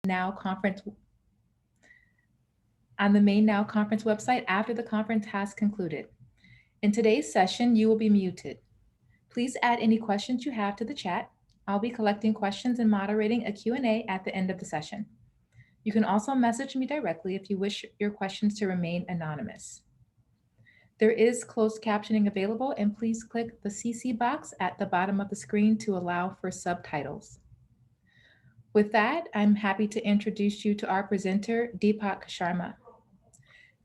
Now conference on the main Now conference website after the conference has concluded. In today's session, you will be muted. Please add any questions you have to the chat. I'll be collecting questions and moderating a Q&A at the end of the session. You can also message me directly if you wish your questions to remain anonymous. There is closed captioning available, and please click the CC box at the bottom of the screen to allow for subtitles. With that, I'm happy to introduce you to our presenter, Deepak Sharma.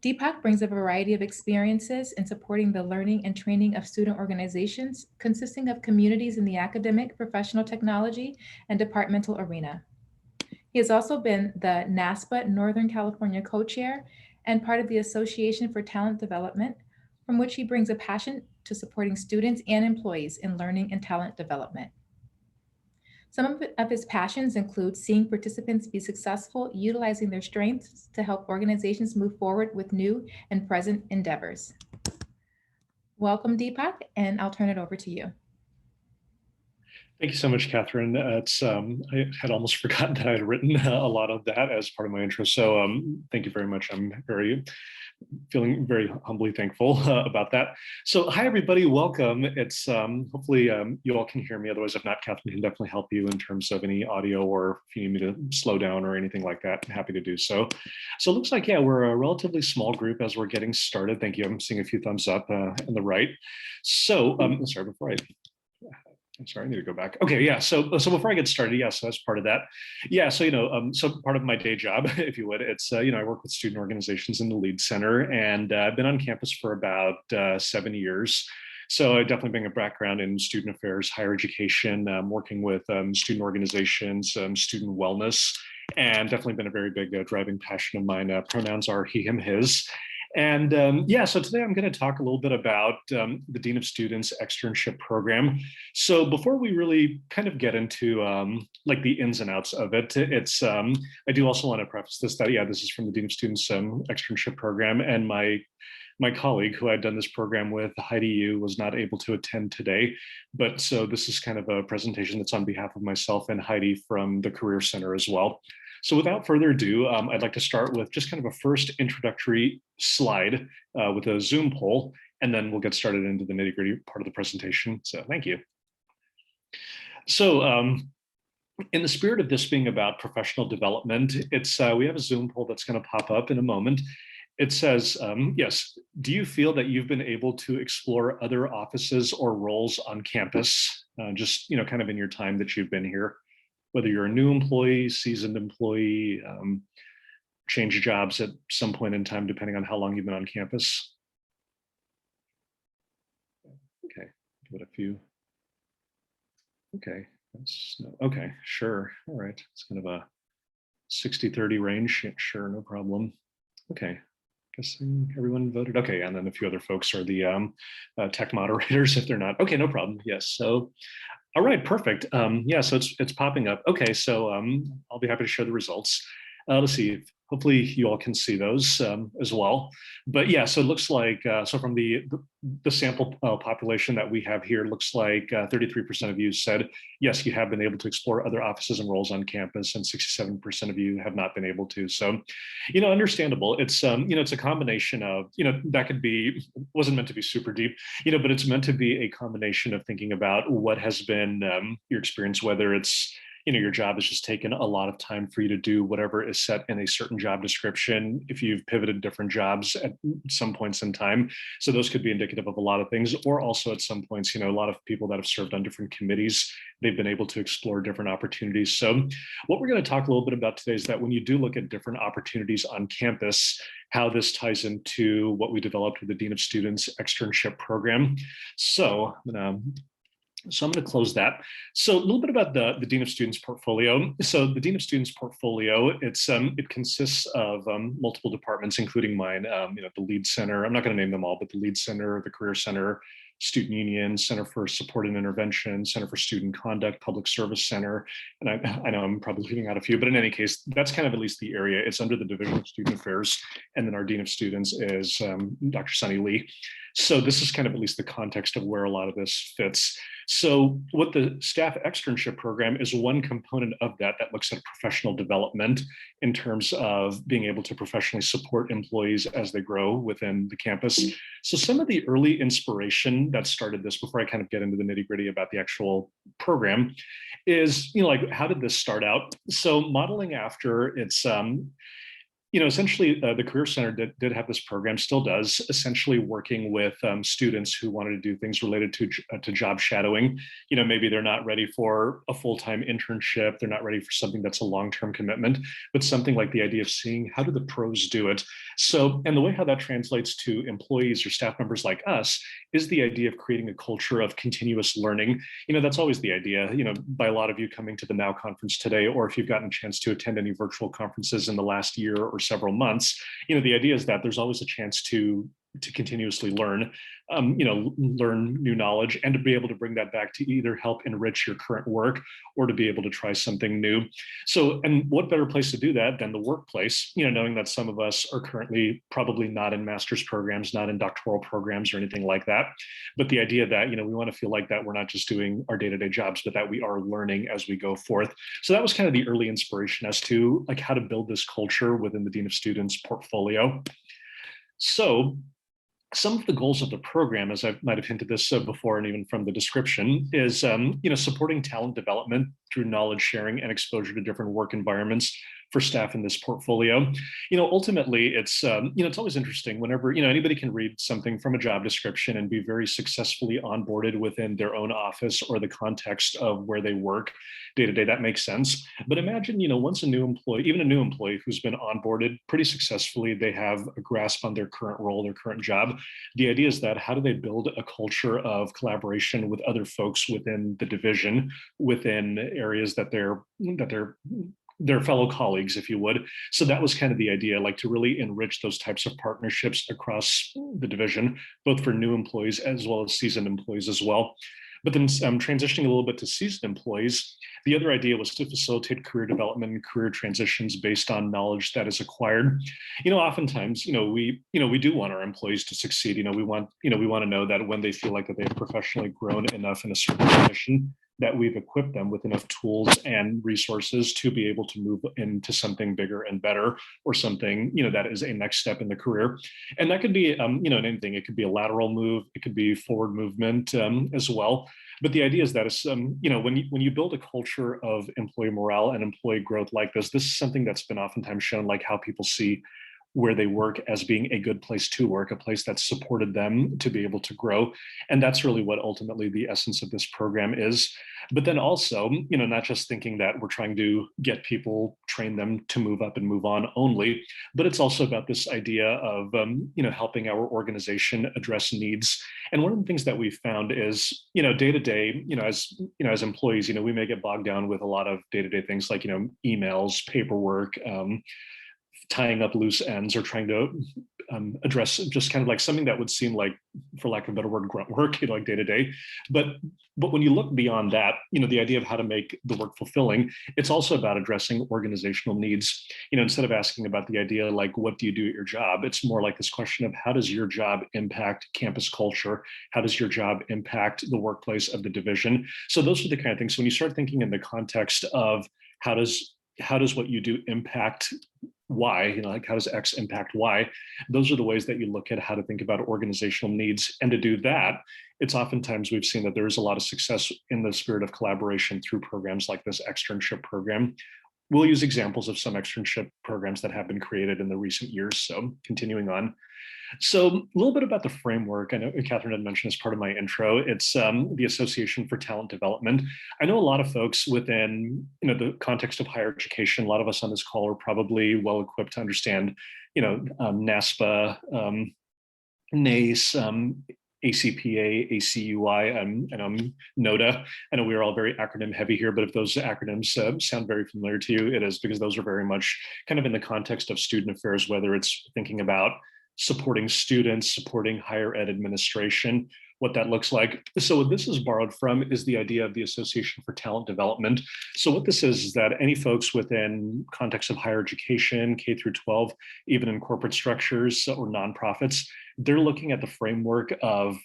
Deepak brings a variety of experiences in supporting the learning and training of student organizations, consisting of communities in the academic, professional technology, and departmental arena. He has also been the NASPA Northern California co-chair and part of the Association for Talent Development, from which he brings a passion to supporting students and employees in learning and talent development. Some of his passions include seeing participants be successful, utilizing their strengths to help organizations move forward with new and present endeavors. Welcome, Deepak, and I'll turn it over to you. Thank you so much, Catherine. I had almost forgotten that I had written a lot of that as part of my intro. So thank you very much. I'm feeling very humbly thankful about that. So hi, everybody. Welcome. It's hopefully you all can hear me. Otherwise, if not, Catherine can definitely help you in terms of any audio or if you need me to slow down or anything like that. I'm happy to do so. So it looks like, yeah, we're a relatively small group as we're getting started. Thank you. I'm seeing a few thumbs up on the right. So sorry, I need to go back. Okay, yeah. So before I get started, yeah. So that's part of that. Yeah. So so part of my day job, if you would, it's I work with student organizations in the Lead Center, and I've been on campus for about 7 years. So I definitely bring a background in student affairs, higher education, working with student organizations, student wellness, and definitely been a very big driving passion of mine. Pronouns are he, him, his. And yeah, so today I'm going to talk a little bit about the Dean of Students Externship Program. So before we really kind of get into like the ins and outs of it, it's I do also want to preface this that, yeah, this is from the Dean of Students Externship Program, and my colleague who I'd done this program with, Heidi Yu, was not able to attend today. But so this is kind of a presentation that's on behalf of myself and Heidi from the Career Center as well. So without further ado, I'd like to start with just kind of a first introductory slide with a Zoom poll, and then we'll get started into the nitty-gritty part of the presentation. So thank you. So in the spirit of this being about professional development, it's we have a Zoom poll that's going to pop up in a moment. It says, yes, do you feel that you've been able to explore other offices or roles on campus, just kind of in your time that you've been here? Whether you're a new employee, seasoned employee, change jobs at some point in time, depending on how long you've been on campus. Okay, give it a few. Okay, okay, sure, all right. It's kind of a 60-30 range, sure, no problem. Okay, guessing everyone voted. Okay, and then a few other folks are the tech moderators if they're not. Okay, no problem, yes, so. All right, perfect. Yeah, so it's popping up. Okay, so I'll be happy to share the results. Let's see, hopefully you all can see those as well. But yeah, so it looks like, so from the sample population that we have here, looks like 33% of you said, yes, you have been able to explore other offices and roles on campus, and 67% of you have not been able to. So, understandable. It's, it's a combination of, that could be, wasn't meant to be super deep, but it's meant to be a combination of thinking about what has been your experience, whether it's, your job has just taken a lot of time for you to do whatever is set in a certain job description, if you've pivoted different jobs at some points in time. So those could be indicative of a lot of things, or also at some points, a lot of people that have served on different committees, they've been able to explore different opportunities. So what we're going to talk a little bit about today is that when you do look at different opportunities on campus, how this ties into what we developed with the Dean of Students Externship Program. So I'm going to close that. So a little bit about the Dean of Students portfolio. So the Dean of Students portfolio, it consists of multiple departments, including mine, the Lead Center. I'm not going to name them all, but the Lead Center, the Career Center, Student Union, Center for Support and Intervention, Center for Student Conduct, Public Service Center. And I know I'm probably leaving out a few, but in any case, that's kind of at least the area. It's under the Division of Student Affairs. And then our Dean of Students is Dr. Sunny Lee. So this is kind of at least the context of where a lot of this fits. So what the staff externship program is one component of that looks at professional development in terms of being able to professionally support employees as they grow within the campus. So some of the early inspiration that started this, before I kind of get into the nitty gritty about the actual program, is, like, how did this start out? So modeling after its essentially the Career Center did have this program, still does, essentially working with students who wanted to do things related to job shadowing. Maybe they're not ready for a full-time internship, they're not ready for something that's a long-term commitment, but something like the idea of seeing how do the pros do it. So, and the way how that translates to employees or staff members like us is the idea of creating a culture of continuous learning. That's always the idea, by a lot of you coming to the NOW conference today, or if you've gotten a chance to attend any virtual conferences in the last year or several months, the idea is that there's always a chance to continuously learn, learn new knowledge, and to be able to bring that back to either help enrich your current work or to be able to try something new. So, and what better place to do that than the workplace, knowing that some of us are currently probably not in master's programs, not in doctoral programs or anything like that. But the idea that, we want to feel like that we're not just doing our day-to-day jobs, but that we are learning as we go forth. So that was kind of the early inspiration as to like how to build this culture within the Dean of Students portfolio. So some of the goals of the program, as I might have hinted this before and even from the description, is supporting talent development through knowledge sharing and exposure to different work environments for staff in this portfolio. Ultimately, it's always interesting whenever anybody can read something from a job description and be very successfully onboarded within their own office or the context of where they work day to day. That makes sense. But imagine, once a new employee, even a new employee who's been onboarded pretty successfully, they have a grasp on their current role, their current job. The idea is that how do they build a culture of collaboration with other folks within the division, within areas that they're their fellow colleagues, if you would. So that was kind of the idea, like to really enrich those types of partnerships across the division, both for new employees as well as seasoned employees as well. But then transitioning a little bit to seasoned employees, the other idea was to facilitate career development and career transitions based on knowledge that is acquired. Oftentimes, we do want our employees to succeed. We want to know that when they feel like that they've professionally grown enough in a certain position, that we've equipped them with enough tools and resources to be able to move into something bigger and better, or something, that is a next step in the career. And that could be, anything. It could be a lateral move. It could be forward movement as well. But the idea is that it's, when you build a culture of employee morale and employee growth like this is something that's been oftentimes shown, like how people see where they work as being a good place to work, a place that's supported them to be able to grow. And that's really what ultimately the essence of this program is. But then also, not just thinking that we're trying to get people, train them to move up and move on only, but it's also about this idea of, helping our organization address needs. And one of the things that we've found is, day to day, as employees, we may get bogged down with a lot of day-to-day things like, emails, paperwork, tying up loose ends, or trying to address just kind of like something that would seem like, for lack of a better word, grunt work, like day to day. But when you look beyond that, the idea of how to make the work fulfilling, it's also about addressing organizational needs. Instead of asking about the idea like, what do you do at your job? It's more like this question of how does your job impact campus culture? How does your job impact the workplace of the division? So those are the kind of things. So when you start thinking in the context of how does what you do impact Y, like how does X impact Y? Those are the ways that you look at how to think about organizational needs. And to do that, it's oftentimes we've seen that there is a lot of success in the spirit of collaboration through programs like this externship program. We'll use examples of some externship programs that have been created in the recent years. So continuing on. So a little bit about the framework. I know Catherine had mentioned as part of my intro, it's the Association for Talent Development. I know a lot of folks within the context of higher education, a lot of us on this call are probably well equipped to understand NASPA, NACE, ACPA, ACUI, and NODA. I know we're all very acronym heavy here, but if those acronyms sound very familiar to you, it is because those are very much kind of in the context of student affairs, whether it's thinking about supporting students, supporting higher ed administration, what that looks like. So what this is borrowed from is the idea of the Association for Talent Development. So what this is that any folks within context of higher education, K through 12, even in corporate structures or nonprofits, they're looking at the framework of,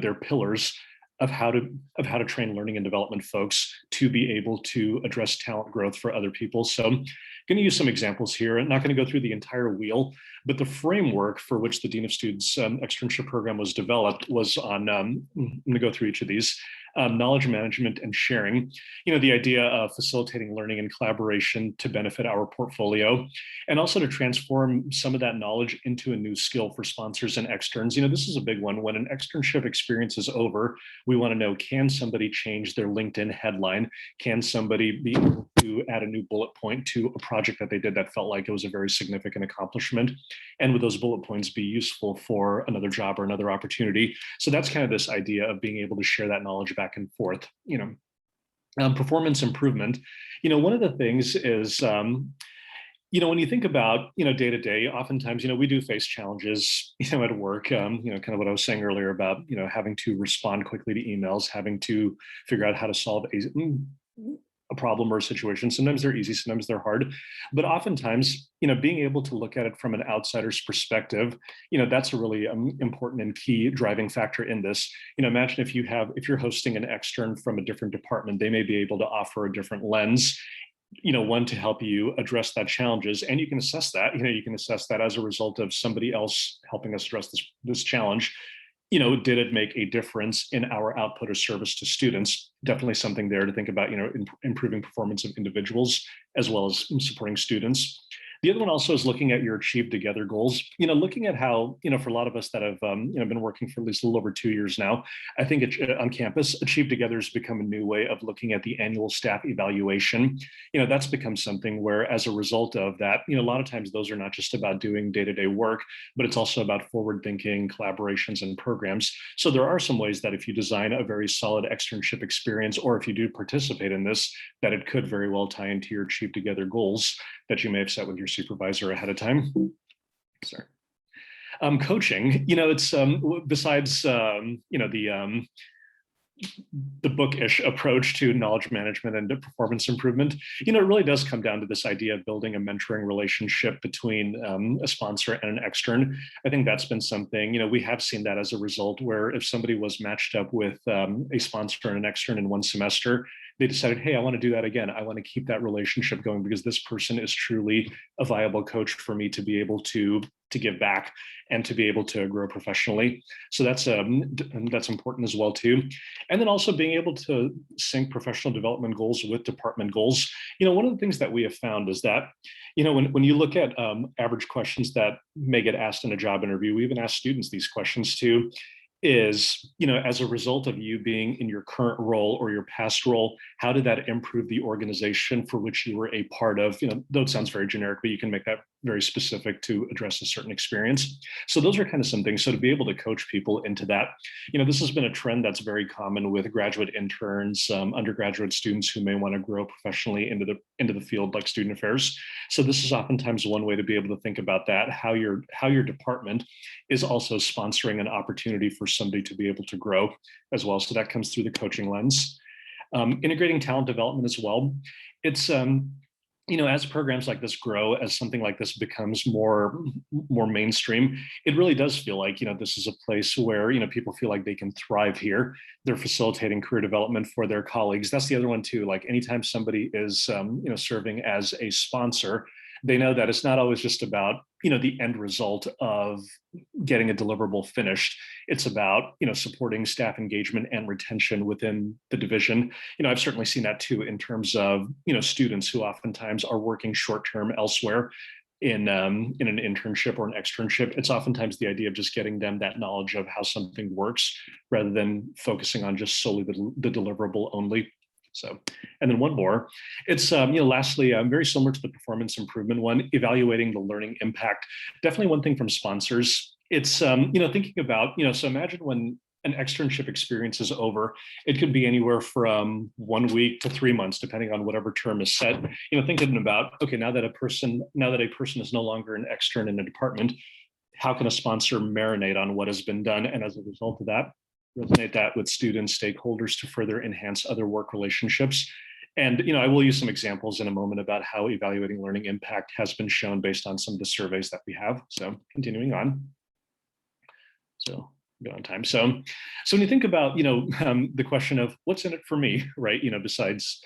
their pillars of how to train learning and development folks to be able to address talent growth for other people. So I'm going to use some examples here. I'm not going to go through the entire wheel, but the framework for which the Dean of Students externship program was developed was on, I'm going to go through each of these, knowledge management and sharing, the idea of facilitating learning and collaboration to benefit our portfolio, and also to transform some of that knowledge into a new skill for sponsors and externs. This is a big one. When an externship experience is over, we want to know, can somebody change their LinkedIn headline? Can somebody be able to add a new bullet point to a project that they did that felt like it was a very significant accomplishment? And would those bullet points be useful for another job or another opportunity? So that's kind of this idea of being able to share that knowledge back and forth. Performance improvement. One of the things is, when you think about, day to day, oftentimes, we do face challenges, at work, kind of what I was saying earlier about, having to respond quickly to emails, having to figure out how to solve a problem or a situation. Sometimes they're easy, sometimes they're hard, but oftentimes, being able to look at it from an outsider's perspective, that's a really important and key driving factor in this. Imagine if you're hosting an extern from a different department, they may be able to offer a different lens, one to help you address that challenges, and you can assess that. You can assess that as a result of somebody else helping us address this challenge. Did it make a difference in our output or service to students? Definitely something there to think about, improving performance of individuals as well as supporting students. The other one also is looking at your Achieve Together goals, looking at how, for a lot of us that have, been working for at least a little over 2 years now, I think on campus, Achieve Together has become a new way of looking at the annual staff evaluation. That's become something where, as a result of that, a lot of times those are not just about doing day-to-day work, but it's also about forward-thinking collaborations and programs. So there are some ways that if you design a very solid externship experience, or if you do participate in this, that it could very well tie into your Achieve Together goals that you may have set with your supervisor ahead of time. Sorry. Coaching, it's besides the bookish approach to knowledge management and performance improvement, it really does come down to this idea of building a mentoring relationship between a sponsor and an extern. I think that's been something, we have seen that as a result, where if somebody was matched up with a sponsor and an extern in one semester, they decided, hey, I want to do that again. I want to keep that relationship going because this person is truly a viable coach for me to be able to give back and to be able to grow professionally. So that's important as well too. And then also being able to sync professional development goals with department goals. One of the things that we have found is that, when you look at average questions that may get asked in a job interview, we even ask students these questions too, is, as a result of you being in your current role or your past role, how did that improve the organization for which you were a part of? Though it sounds very generic, but you can make that very specific to address a certain experience. So those are kind of some things. So to be able to coach people into that, this has been a trend that's very common with graduate interns, undergraduate students who may want to grow professionally into the field like student affairs. So this is oftentimes one way to be able to think about that, how your department is also sponsoring an opportunity for somebody to be able to grow as well. So that comes through the coaching lens. Integrating talent development as well. It's as programs like this grow, as something like this becomes more mainstream, it really does feel like, this is a place where, people feel like they can thrive here. They're facilitating career development for their colleagues. That's the other one too. Like anytime somebody is, serving as a sponsor, they know that it's not always just about, the end result of getting a deliverable finished. It's about, supporting staff engagement and retention within the division. I've certainly seen that too in terms of, students who oftentimes are working short-term elsewhere in an internship or an externship. It's oftentimes the idea of just getting them that knowledge of how something works rather than focusing on just solely the deliverable only. So, and then one more, it's, lastly, very similar to the performance improvement one, evaluating the learning impact. Definitely one thing from sponsors. It's, thinking about, so imagine when an externship experience is over, it could be anywhere from 1 week to 3 months, depending on whatever term is set. Thinking about, okay, now that a person is no longer an extern in a department, how can a sponsor marinate on what has been done, and as a result of that, resonate that with students, stakeholders to further enhance other work relationships. And I will use some examples in a moment about how evaluating learning impact has been shown based on some of the surveys that we have. So continuing on. So good on time. So when you think about the question of what's in it for me, right? Besides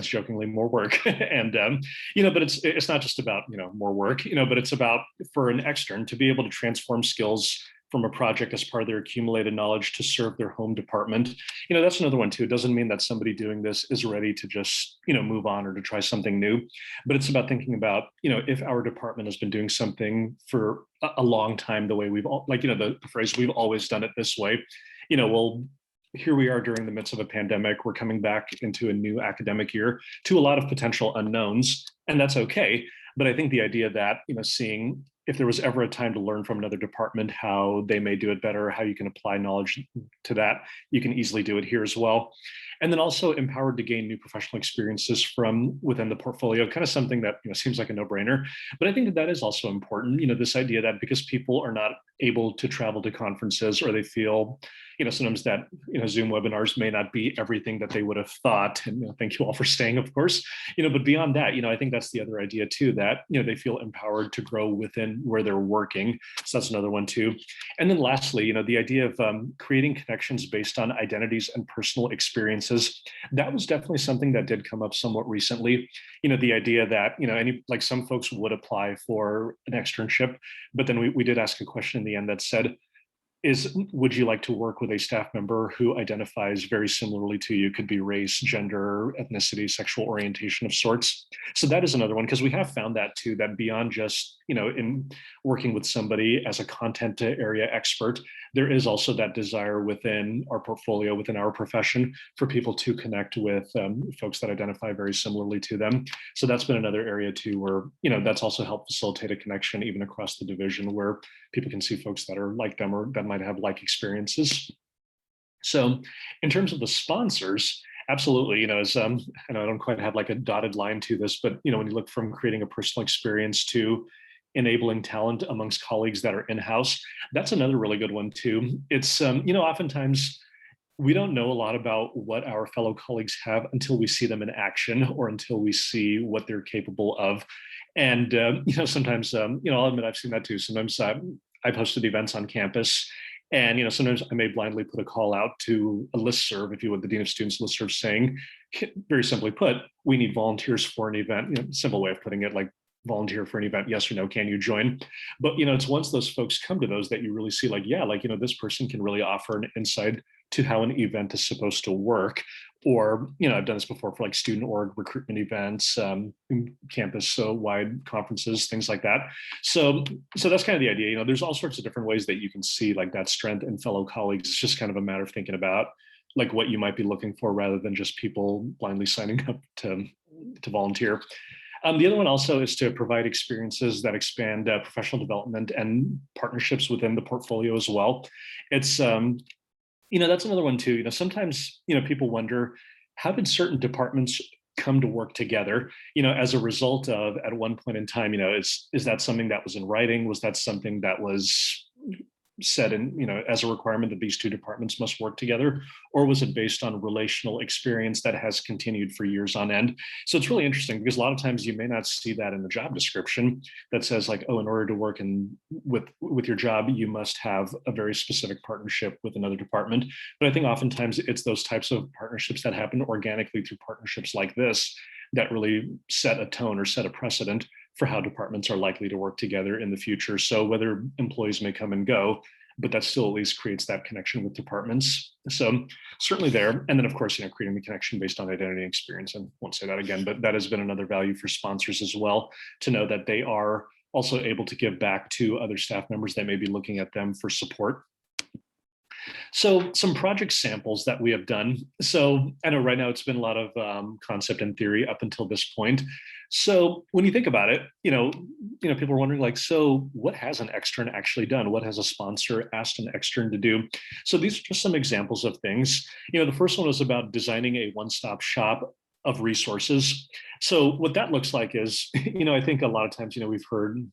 jokingly more work, and but it's not just about more work, but it's about for an extern to be able to transform skills from a project as part of their accumulated knowledge to serve their home department. That's another one too. It doesn't mean that somebody doing this is ready to just move on or to try something new, but it's about thinking about if our department has been doing something for a long time the way we've all, like the phrase we've always done it this way, well, here we are during the midst of a pandemic. We're coming back into a new academic year to a lot of potential unknowns, and that's okay. But I think the idea that seeing if there was ever a time to learn from another department how they may do it better, how you can apply knowledge to that, you can easily do it here as well. And then also empowered to gain new professional experiences from within the portfolio, kind of something that seems like a no-brainer. But I think that is also important, this idea that because people are not able to travel to conferences, or they feel sometimes that Zoom webinars may not be everything that they would have thought. And thank you all for staying, of course. But beyond that, I think that's the other idea too, that they feel empowered to grow within where they're working. So that's another one too. And then lastly, the idea of creating connections based on identities and personal experiences. That was definitely something that did come up somewhat recently. The idea that like some folks would apply for an externship, but then we did ask a question in the end that said, would you like to work with a staff member who identifies very similarly to you? Could be race, gender, ethnicity, sexual orientation of sorts. So that is another one, because we have found that too, that beyond just in working with somebody as a content area expert, there is also that desire within our portfolio, within our profession, for people to connect with folks that identify very similarly to them. So that's been another area too, where that's also helped facilitate a connection even across the division, where people can see folks that are like them or that might have like experiences. So in terms of the sponsors, absolutely, as and I don't quite have like a dotted line to this, but when you look from creating a personal experience to enabling talent amongst colleagues that are in-house, that's another really good one too. It's oftentimes we don't know a lot about what our fellow colleagues have until we see them in action, or until we see what they're capable of. And sometimes I'll admit I've seen that too. Sometimes I've hosted events on campus, and sometimes I may blindly put a call out to a listserv, if you would, the Dean of Students listserv, saying, very simply put, we need volunteers for an event. Simple way of putting it, like, volunteer for an event, yes or no, can you join? But it's once those folks come to those that you really see, like, yeah, like this person can really offer an insight to how an event is supposed to work. Or I've done this before for like student org recruitment events, campus wide conferences, things like that. So that's kind of the idea. There's all sorts of different ways that you can see like that strength in fellow colleagues. It's just kind of a matter of thinking about like what you might be looking for, rather than just people blindly signing up to volunteer. The other one also is to provide experiences that expand professional development and partnerships within the portfolio as well. It's that's another one too. Sometimes people wonder, how did certain departments come to work together? As a result of, at one point in time, is that something that was in writing? Was that something that was said in, as a requirement that these two departments must work together? Or was it based on relational experience that has continued for years on end? So it's really interesting, because a lot of times you may not see that in the job description that says like, oh, in order to work with your job, you must have a very specific partnership with another department. But I think oftentimes it's those types of partnerships that happen organically through partnerships like this that really set a tone or set a precedent for how departments are likely to work together in the future. So whether employees may come and go, but that still at least creates that connection with departments. So certainly there. And then of course, creating the connection based on identity and experience. And I won't say that again, but that has been another value for sponsors as well, to know that they are also able to give back to other staff members that may be looking at them for support. So some project samples that we have done. So I know right now it's been a lot of concept and theory up until this point. So when you think about it, people are wondering like, so what has an extern actually done? What has a sponsor asked an extern to do? So these are just some examples of things. The first one was about designing a one-stop shop of resources. So what that looks like is, I think a lot of times, we've heard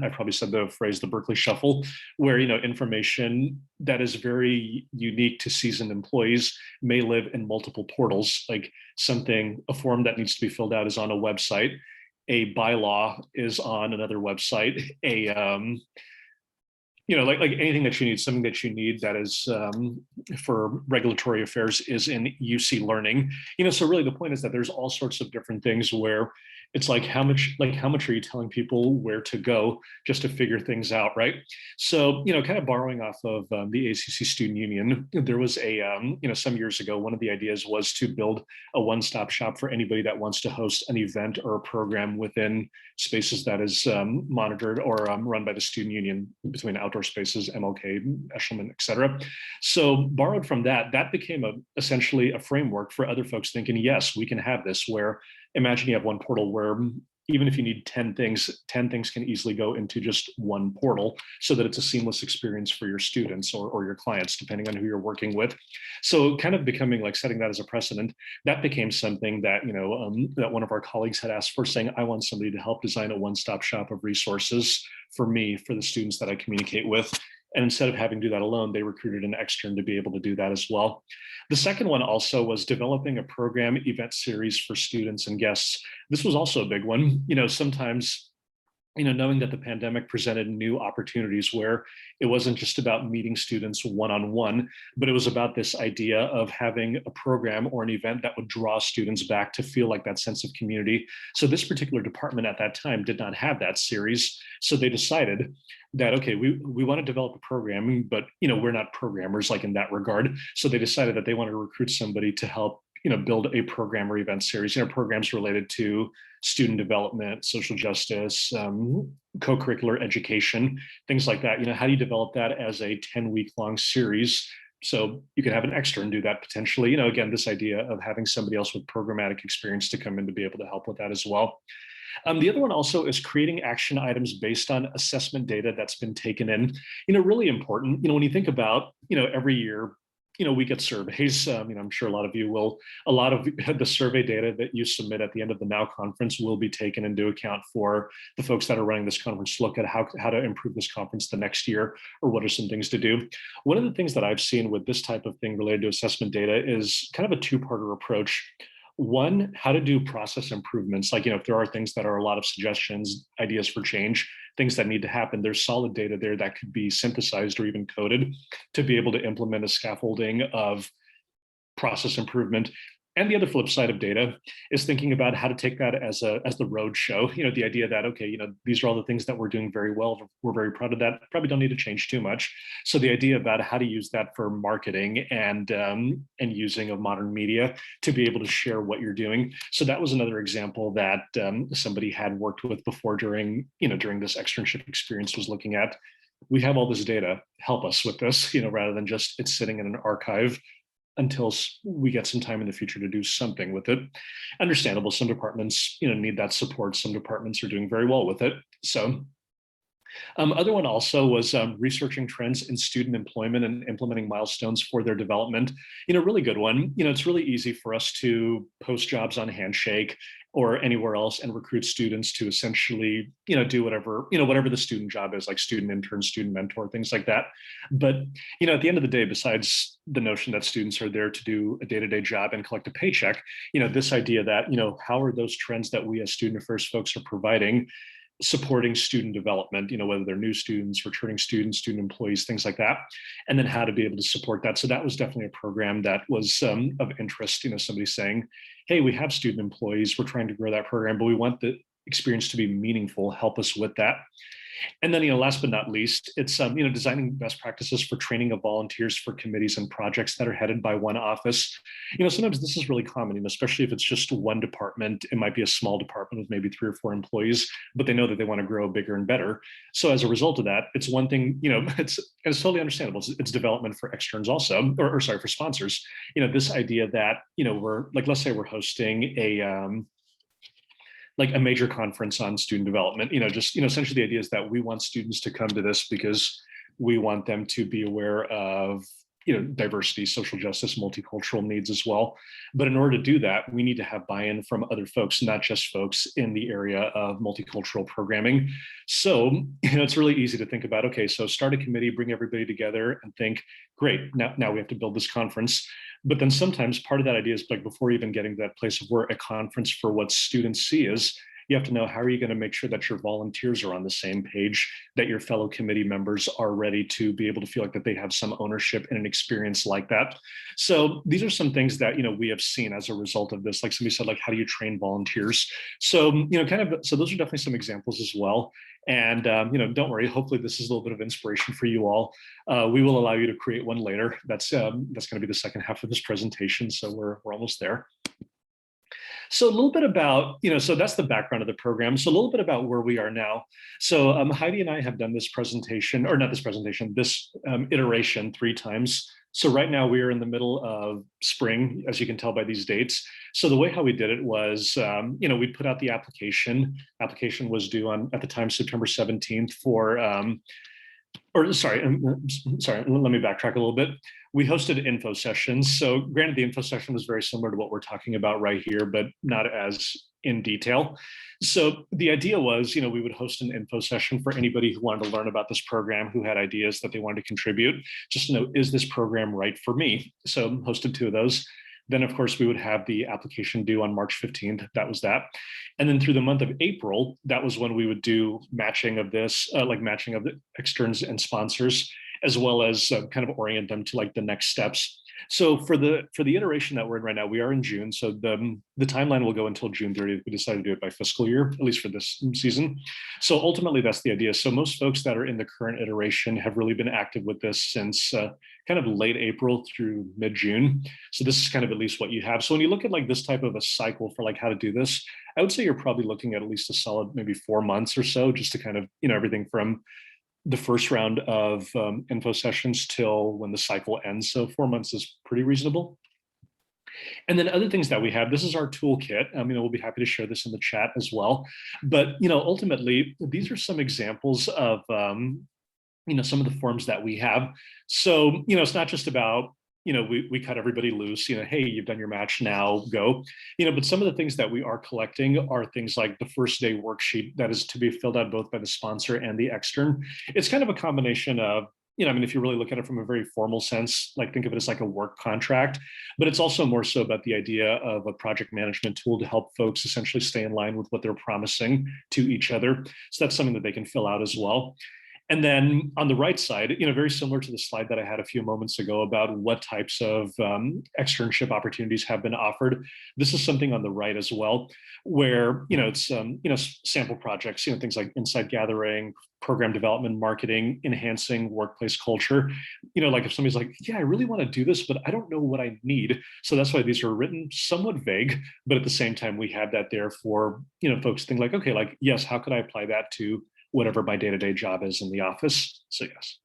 I probably said the phrase, the Berkeley shuffle, where, information that is very unique to seasoned employees may live in multiple portals, like a form that needs to be filled out is on a website, a bylaw is on another website, like anything that you need, something that you need that is for regulatory affairs is in UC Learning. So really the point is that there's all sorts of different things where it's like how much are you telling people where to go just to figure things out, right? So, kind of borrowing off of the ACC Student Union, there was some years ago, one of the ideas was to build a one-stop shop for anybody that wants to host an event or a program within spaces that is monitored or run by the Student Union, between outdoor spaces, MLK, Eshelman, et cetera. So borrowed from that became essentially a framework for other folks thinking, yes, we can have this, where imagine you have one portal where even if you need 10 things can easily go into just one portal, so that it's a seamless experience for your students or your clients, depending on who you're working with. So kind of becoming like setting that as a precedent, that became something that, that one of our colleagues had asked for, saying, I want somebody to help design a one-stop shop of resources for me, for the students that I communicate with. And instead of having to do that alone, they recruited an extern to be able to do that as well. The second one also was developing a program event series for students and guests. This was also a big one. Sometimes, knowing that the pandemic presented new opportunities where it wasn't just about meeting students one-on-one, but it was about this idea of having a program or an event that would draw students back to feel like that sense of community. So this particular department at that time did not have that series. So they decided that, okay, we want to develop a program, but we're not programmers like in that regard. So they decided that they wanted to recruit somebody to help build a program or event series, programs related to student development, social justice, co-curricular education, things like that. How do you develop that as a 10-week-long series? So you could have an extern do that potentially. Again, this idea of having somebody else with programmatic experience to come in to be able to help with that as well. The other one also is creating action items based on assessment data that's been taken in. Really important. When you think about, every year, we get surveys. I'm sure a lot of the survey data that you submit at the end of the Now conference will be taken into account for the folks that are running this conference to look at how to improve this conference the next year, or what are some things to do. One of the things that I've seen with this type of thing related to assessment data is kind of a two-parter approach. One, how to do process improvements. Like, if there are things that are a lot of suggestions, ideas for change, things that need to happen, there's solid data there that could be synthesized or even coded to be able to implement a scaffolding of process improvement. And the other flip side of data is thinking about how to take that as the road show. The idea that, okay, these are all the things that we're doing very well. We're very proud of that. Probably don't need to change too much. So the idea about how to use that for marketing and using of modern media to be able to share what you're doing. So that was another example that somebody had worked with before during this externship experience, was looking at. We have all this data. Help us with this, rather than just it's sitting in an archive until we get some time in the future to do something with it. Understandable, some departments need that support. Some departments are doing very well with it. So other one also was researching trends in student employment and implementing milestones for their development. Really good one. It's really easy for us to post jobs on Handshake or anywhere else and recruit students to essentially, do whatever the student job is, like student intern, student mentor, things like that. But, at the end of the day, besides the notion that students are there to do a day-to-day job and collect a paycheck, this idea that, how are those trends that we as student affairs folks are providing supporting student development, whether they're new students, returning students, student employees, things like that, and then how to be able to support that. So that was definitely a program that was of interest. Somebody saying, hey, we have student employees, we're trying to grow that program, but we want the experience to be meaningful, help us with that. And then, last but not least, it's designing best practices for training of volunteers for committees and projects that are headed by one office. Sometimes this is really common, especially if it's just one department. It might be a small department with maybe 3 or 4 employees, but they know that they want to grow bigger and better. So as a result of that, it's one thing, it's totally understandable. It's development for externs also, or sorry, for sponsors. This idea that, we're like, let's say we're hosting a major conference on student development, essentially the idea is that we want students to come to this because we want them to be aware of diversity, social justice, multicultural needs as well. But in order to do that, we need to have buy-in from other folks, not just folks in the area of multicultural programming. So, it's really easy to think about, okay, so start a committee, bring everybody together and think, great, now we have to build this conference. But then sometimes part of that idea is like, before even getting to that place of where a conference for what students see is, you have to know, how are you going to make sure that your volunteers are on the same page, that your fellow committee members are ready to be able to feel like that they have some ownership in an experience like that. So these are some things that, we have seen as a result of this. Like somebody said, like, how do you train volunteers? So, so those are definitely some examples as well. And, don't worry, hopefully this is a little bit of inspiration for you all. We will allow you to create one later. That's going to be the second half of this presentation. So we're almost there. So a little bit about, so that's the background of the program. So a little bit about where we are now. So Heidi and I have done this presentation, or not this presentation, this iteration 3 times. So right now we are in the middle of spring, as you can tell by these dates. So the way how we did it was, we put out the application. Application was due on, at the time, September 17th for, sorry, let me backtrack a little bit. We hosted info sessions. So granted, the info session was very similar to what we're talking about right here, but not as in detail. So the idea was, we would host an info session for anybody who wanted to learn about this program, who had ideas that they wanted to contribute, just to know, is this program right for me? So hosted 2 of those. Then, of course, we would have the application due on March 15th. That was that. And then through the month of April, that was when we would do matching of this, like matching of the externs and sponsors, as well as kind of orient them to like the next steps. So for the iteration that we're in right now, we are in June. So the timeline will go until June 30th. We decided to do it by fiscal year, at least for this season. So ultimately, that's the idea. So most folks that are in the current iteration have really been active with this since kind of late April through mid-June. So this is kind of at least what you have. So when you look at like this type of a cycle for like how to do this, I would say you're probably looking at least a solid maybe 4 months or so, just to kind of, everything from the first round of info sessions till when the cycle ends. So 4 months is pretty reasonable. And then other things that we have, this is our toolkit. We'll be happy to share this in the chat as well. But, ultimately, these are some examples of, some of the forms that we have. So, it's not just about, we cut everybody loose, hey, you've done your match, now go, but some of the things that we are collecting are things like the first day worksheet that is to be filled out both by the sponsor and the extern. It's kind of a combination of, if you really look at it from a very formal sense, like think of it as like a work contract, but it's also more so about the idea of a project management tool to help folks essentially stay in line with what they're promising to each other. So that's something that they can fill out as well. And then on the right side, very similar to the slide that I had a few moments ago about what types of externship opportunities have been offered. This is something on the right as well, where, it's, sample projects, things like insight gathering, program development, marketing, enhancing workplace culture. Like if somebody's like, yeah, I really want to do this, but I don't know what I need. So that's why these are written somewhat vague, but at the same time, we have that there for, folks think like, okay, like, yes, how could I apply that to whatever my day-to-day job is in the office? So yes.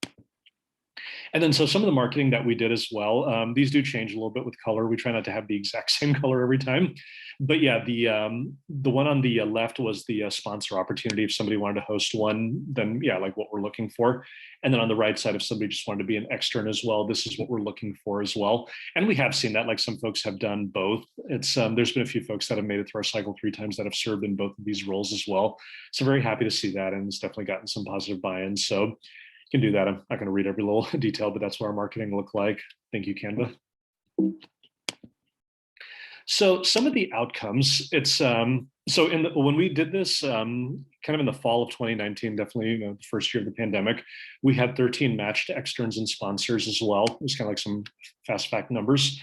And then so some of the marketing that we did as well, these do change a little bit with color. We try not to have the exact same color every time. But yeah, the one on the left was the sponsor opportunity. If somebody wanted to host one, then yeah, like what we're looking for. And then on the right side, if somebody just wanted to be an extern as well, this is what we're looking for as well. And we have seen that, like some folks have done both. It's there's been a few folks that have made it through our cycle 3 times that have served in both of these roles as well. So very happy to see that, and it's definitely gotten some positive buy-in. So you can do that. I'm not going to read every little detail, but that's what our marketing looked like. Thank you, Canva. So some of the outcomes, it's so when we did this kind of in the fall of 2019, definitely the first year of the pandemic, we had 13 matched externs and sponsors as well. It was kind of like some fast fact numbers.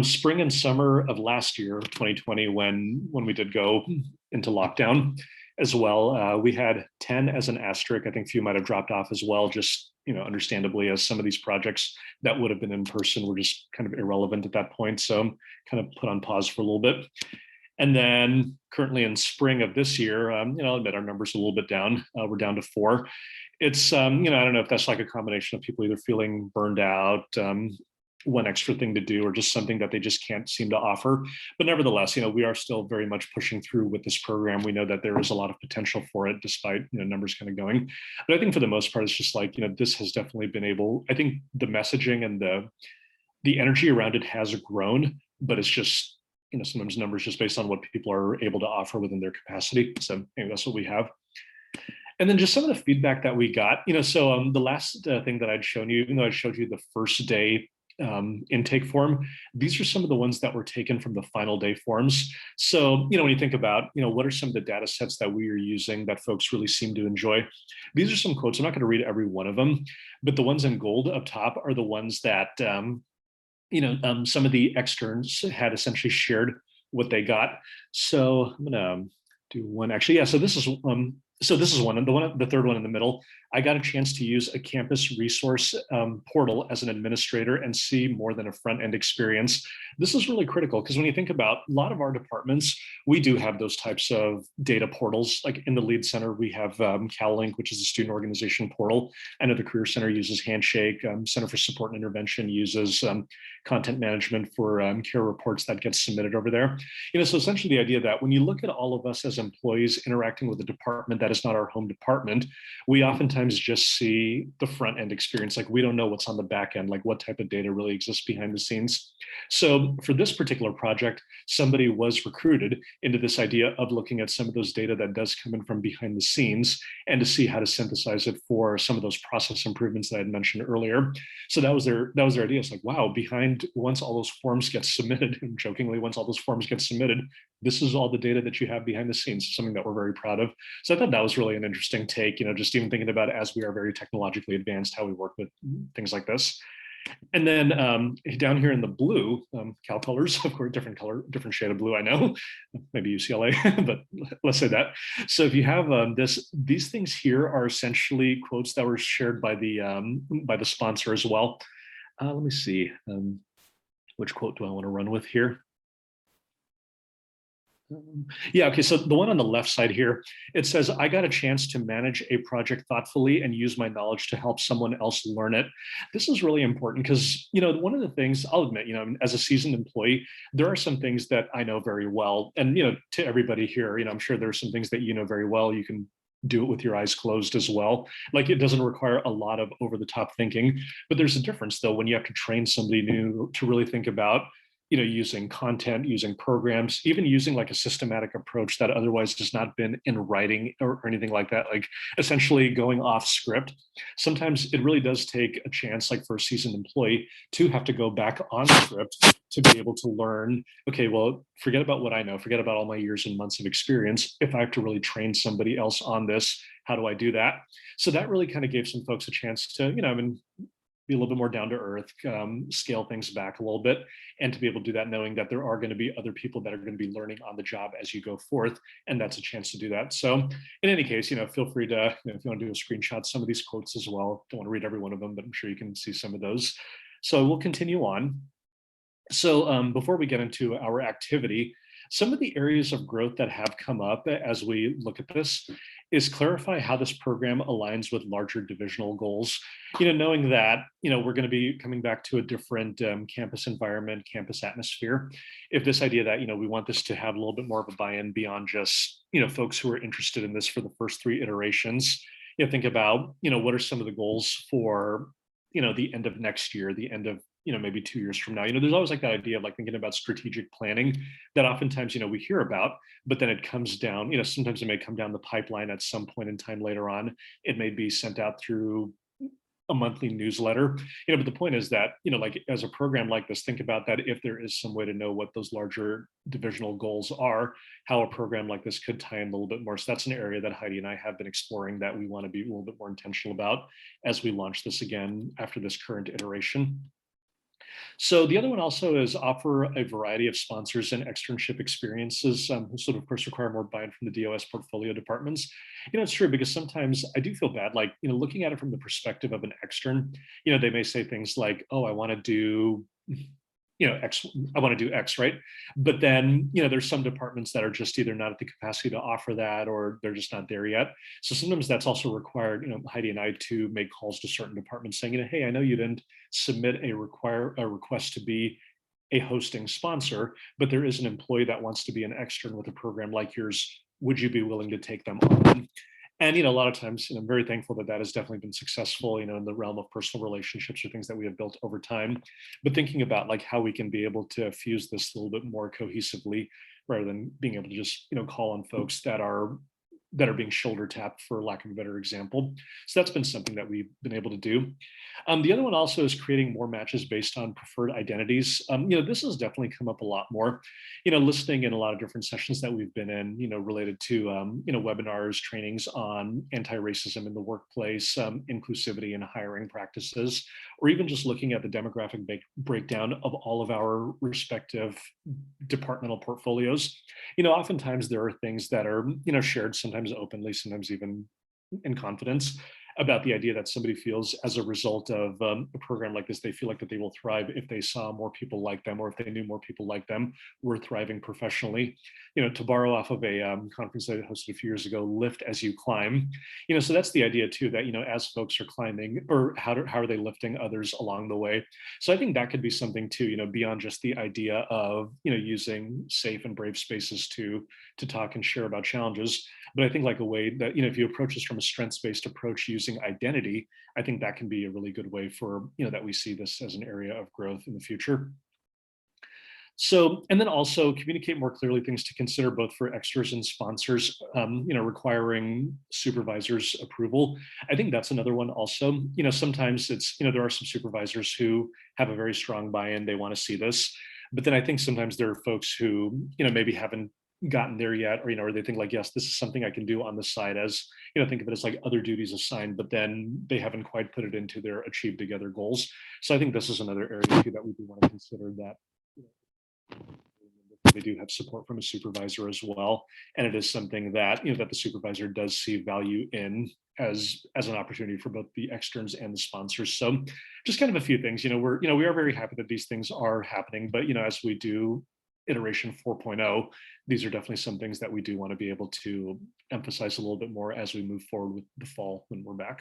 Spring and summer of last year, 2020, when we did go into lockdown as well, we had 10 as an asterisk. I think a few might have dropped off as well, just understandably, as some of these projects that would have been in person were just kind of irrelevant at that point. So kind of put on pause for a little bit. And then currently in spring of this year, I'll admit our numbers are a little bit down. We're down to 4. It's, I don't know if that's like a combination of people either feeling burned out, one extra thing to do or just something that they just can't seem to offer. But nevertheless, we are still very much pushing through with this program. We know that there is a lot of potential for it, despite numbers kind of going. But I think for the most part, it's just like, this has definitely been able, I think the messaging and the energy around it has grown, but it's just, sometimes numbers just based on what people are able to offer within their capacity. So anyway, that's what we have. And then just some of the feedback that we got, so the last thing that I'd shown you, even though I showed you the first day intake form, these are some of the ones that were taken from the final day forms. So, when you think about, what are some of the data sets that we are using that folks really seem to enjoy? These are some quotes. I'm not going to read every one of them, but the ones in gold up top are the ones that, some of the externs had essentially shared what they got. So I'm going to do one actually. Yeah. So this is one, the third one in the middle. I got a chance to use a campus resource portal as an administrator and see more than a front-end experience. This is really critical because when you think about a lot of our departments, we do have those types of data portals. Like in the Lead Center, we have CalLink, which is a student organization portal. I know the Career Center uses Handshake. Center for Support and Intervention uses content management for care reports that gets submitted over there. So essentially the idea that when you look at all of us as employees interacting with a department that is not our home department, we oftentimes just see the front end experience. Like we don't know what's on the back end, like what type of data really exists behind the scenes. So for this particular project, somebody was recruited into this idea of looking at some of those data that does come in from behind the scenes and to see how to synthesize it for some of those process improvements that I had mentioned earlier. So that was their idea. It's like, wow, once all those forms get submitted, and jokingly, once all those forms get submitted, this is all the data that you have behind the scenes, something that we're very proud of. So I thought that was really an interesting take, just even thinking about it as we are very technologically advanced, how we work with things like this. And then down here in the blue, Cal colors, of course, different different shade of blue, I know, maybe UCLA, but let's say that. So if you have these things here are essentially quotes that were shared by the sponsor as well. Let me see, which quote do I want to run with here? Yeah, okay, so the one on the left side here, it says, I got a chance to manage a project thoughtfully and use my knowledge to help someone else learn it. This is really important because, one of the things I'll admit, as a seasoned employee, there are some things that I know very well. And, to everybody here, I'm sure there are some things that you know very well. You can do it with your eyes closed as well. Like it doesn't require a lot of over the top thinking, but there's a difference though when you have to train somebody new to really think about using content, using programs, even using like a systematic approach that otherwise has not been in writing or anything like that, like essentially going off script. Sometimes it really does take a chance, like for a seasoned employee, to have to go back on script to be able to learn, okay, well, forget about what I know, forget about all my years and months of experience. If I have to really train somebody else on this, how do I do that? So that really kind of gave some folks a chance to, be a little bit more down to earth, scale things back a little bit, and to be able to do that knowing that there are going to be other people that are going to be learning on the job as you go forth, and that's a chance to do that. So in any case, feel free to, if you want to do a screenshot, some of these quotes as well. Don't want to read every one of them, but I'm sure you can see some of those. So we'll continue on. So before we get into our activity, some of the areas of growth that have come up as we look at this is clarify how this program aligns with larger divisional goals. Knowing that, we're going to be coming back to a different campus environment, campus atmosphere. If this idea that, we want this to have a little bit more of a buy-in beyond just, folks who are interested in this for the first 3 iterations, think about, what are some of the goals for, the end of next year, the end of maybe 2 years from now. There's always like that idea of like thinking about strategic planning that oftentimes, we hear about, but then it comes down, sometimes it may come down the pipeline at some point in time later on. It may be sent out through a monthly newsletter, but the point is that, like as a program like this, think about that if there is some way to know what those larger divisional goals are, how a program like this could tie in a little bit more. So that's an area that Heidi and I have been exploring that we want to be a little bit more intentional about as we launch this again after this current iteration. So the other one also is offer a variety of sponsors and externship experiences, who sort of, course, require more buy-in from the DOS portfolio departments. It's true because sometimes I do feel bad, like, looking at it from the perspective of an extern, they may say things like, oh, I want to do, X, I want to do X, right? But then, there's some departments that are just either not at the capacity to offer that, or they're just not there yet. So sometimes that's also required, Heidi and I to make calls to certain departments saying, hey, I know you didn't submit a request to be a hosting sponsor, but there is an employee that wants to be an extern with a program like yours. Would you be willing to take them on? And a lot of times, I'm very thankful that that has definitely been successful, in the realm of personal relationships or things that we have built over time. But thinking about like how we can be able to fuse this a little bit more cohesively, rather than being able to just call on folks that are being shoulder tapped, for lack of a better example. So that's been something that we've been able to do. The other one also is creating more matches based on preferred identities. This has definitely come up a lot more, listening in a lot of different sessions that we've been in, related to, webinars, trainings on anti-racism in the workplace, inclusivity in hiring practices, or even just looking at the demographic breakdown of all of our respective departmental portfolios. Oftentimes there are things that are, shared sometimes openly, sometimes even in confidence, about the idea that somebody feels as a result of a program like this, they feel like that they will thrive if they saw more people like them, or if they knew more people like them were thriving professionally. To borrow off of a conference that I hosted a few years ago, lift as you climb. So that's the idea too, that, as folks are climbing, or how are they lifting others along the way? So I think that could be something too, beyond just the idea of, using safe and brave spaces to talk and share about challenges. But I think like a way that, if you approach this from a strengths-based approach using identity, I think that can be a really good way for, that we see this as an area of growth in the future. So, and then also communicate more clearly things to consider both for extras and sponsors, requiring supervisors' approval. I think that's another one also. Sometimes it's, there are some supervisors who have a very strong buy-in, they want to see this. But then I think sometimes there are folks who, maybe haven't gotten there yet, or they think like, yes, this is something I can do on the side, as think of it as like other duties assigned, but then they haven't quite put it into their achieve together goals. So I think this is another area too that we do want to consider, that they do have support from a supervisor as well, and it is something that that the supervisor does see value in as an opportunity for both the externs and the sponsors. So just kind of a few things. We are very happy that these things are happening, but as we do iteration 4.0, these are definitely some things that we do want to be able to emphasize a little bit more as we move forward with the fall when we're back.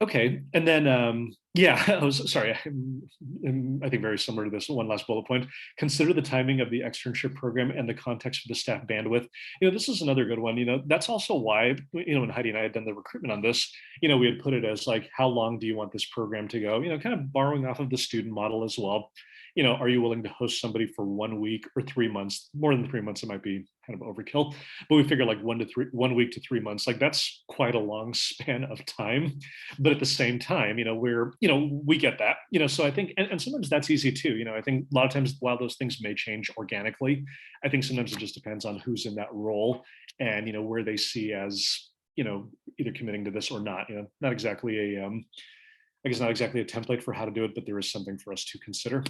Okay, and then yeah, I was sorry. I think very similar to this one last bullet point. Consider the timing of the externship program and the context for the staff bandwidth. This is another good one. That's also why when Heidi and I had done the recruitment on this, we had put it as like, how long do you want this program to go? Kind of borrowing off of the student model as well. Are you willing to host somebody for 1 week or 3 months? More than 3 months, it might be kind of overkill, but we figure like 1 week to 3 months, like that's quite a long span of time. But at the same time, we get that, so I think, and sometimes that's easy too. I think a lot of times while those things may change organically, I think sometimes it just depends on who's in that role and, where they see as, either committing to this or not, not exactly a, I guess not exactly a template for how to do it, but there is something for us to consider.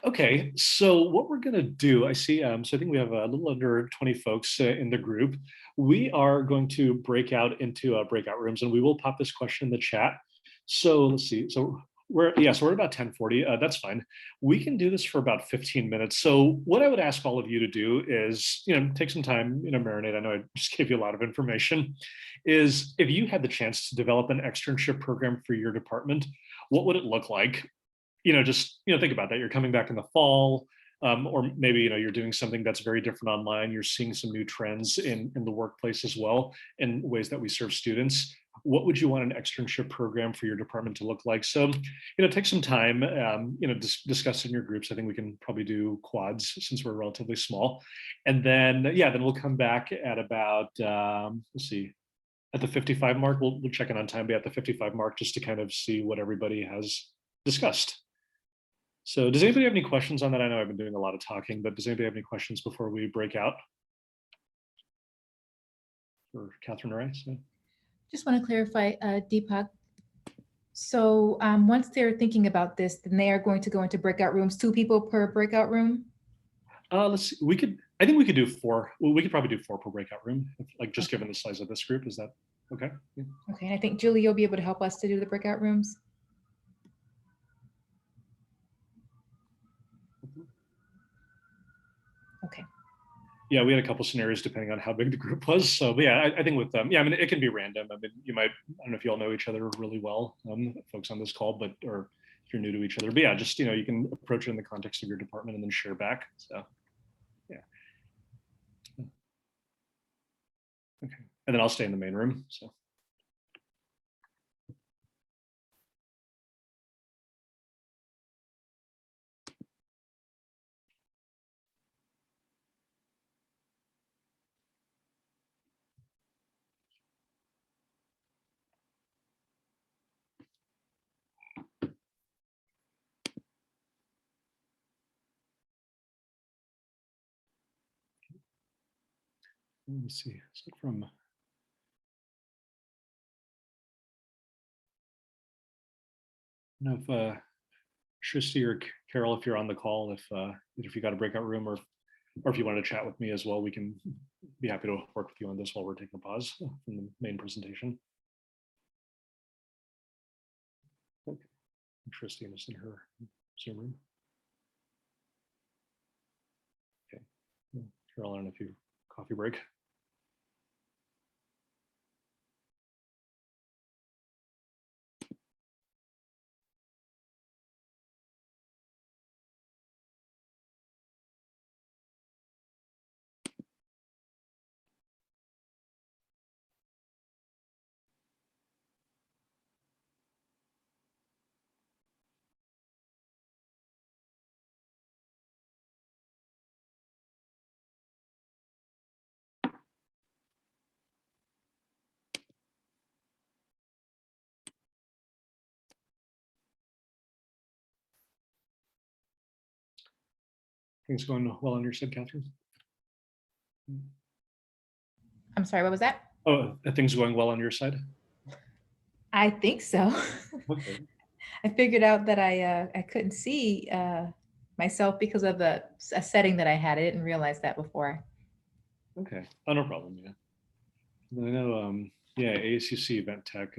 Okay, so what we're going to do, I see, so I think we have a little under 20 folks in the group. We are going to break out into breakout rooms, and we will pop this question in the chat. So let's see, so we're about 10:40, that's fine. We can do this for about 15 minutes. So what I would ask all of you to do is, take some time, marinate. I know I just gave you a lot of information. Is if you had the chance to develop an externship program for your department, what would it look like? Just think about that. You're coming back in the fall, or maybe you're doing something that's very different online. You're seeing some new trends in the workplace as well, in ways that we serve students. What would you want an externship program for your department to look like? So, take some time, discuss in your groups. I think we can probably do quads since we're relatively small, and then then we'll come back at about let's see. At the 55 mark, we'll check in on time, but at the 55 mark, just to kind of see what everybody has discussed. So does anybody have any questions on that? I know I've been doing a lot of talking, but does anybody have any questions before we break out? For Catherine or I? So. Just want to clarify, Deepak. So once they're thinking about this, then they are going to go into breakout rooms, 2 people per breakout room? Let's see, I think we could do 4. Well, we could probably do 4 per breakout room, like just given the size of this group. Is that okay? Yeah. Okay, and I think Julie, you'll be able to help us to do the breakout rooms. Yeah, we had a couple scenarios depending on how big the group was. So, but yeah, I think with them, yeah, I mean, it can be random. I mean, you might, I don't know if you all know each other really well, folks on this call, but, or if you're new to each other, but yeah, just, you can approach it in the context of your department and then share back. So, yeah. Okay. And then I'll stay in the main room. So. Let me see. Is it from? I don't know if Shristi or Carol, if you're on the call, if you got a breakout room or if you want to chat with me as well, we can be happy to work with you on this while we're taking a pause from the main presentation. Okay. Shristi is in her Zoom room. Okay. Carol, I don't know if you coffee break. Things going well on your side, Catherine? I'm sorry, what was that? Oh, are things going well on your side? I think so. Okay. I figured out that I couldn't see myself because of a setting that I had. I didn't realize that before. Okay. Oh, no problem. Yeah. I know. Yeah, ASUC Event Tech.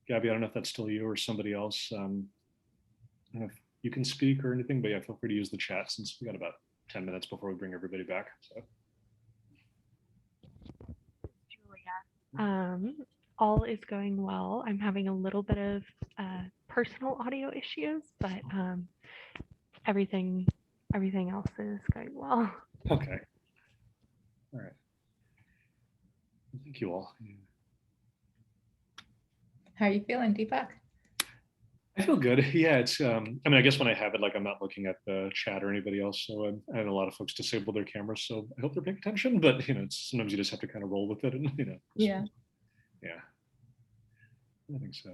Gabby, I don't know if that's still you or somebody else. I don't know if you can speak or anything, but yeah, feel free to use the chat since we got about 10 minutes before we bring everybody back. So. Julia. All is going well. I'm having a little bit of personal audio issues, but everything else is going well. Okay. All right. Thank you all. How are you feeling, Deepak? I feel good. Yeah, it's. I mean, I guess when I have it, like I'm not looking at the chat or anybody else. So I had a lot of folks disable their cameras, so I hope they're paying attention. But it's sometimes you just have to kind of roll with it, and Yeah. Yeah. I think so.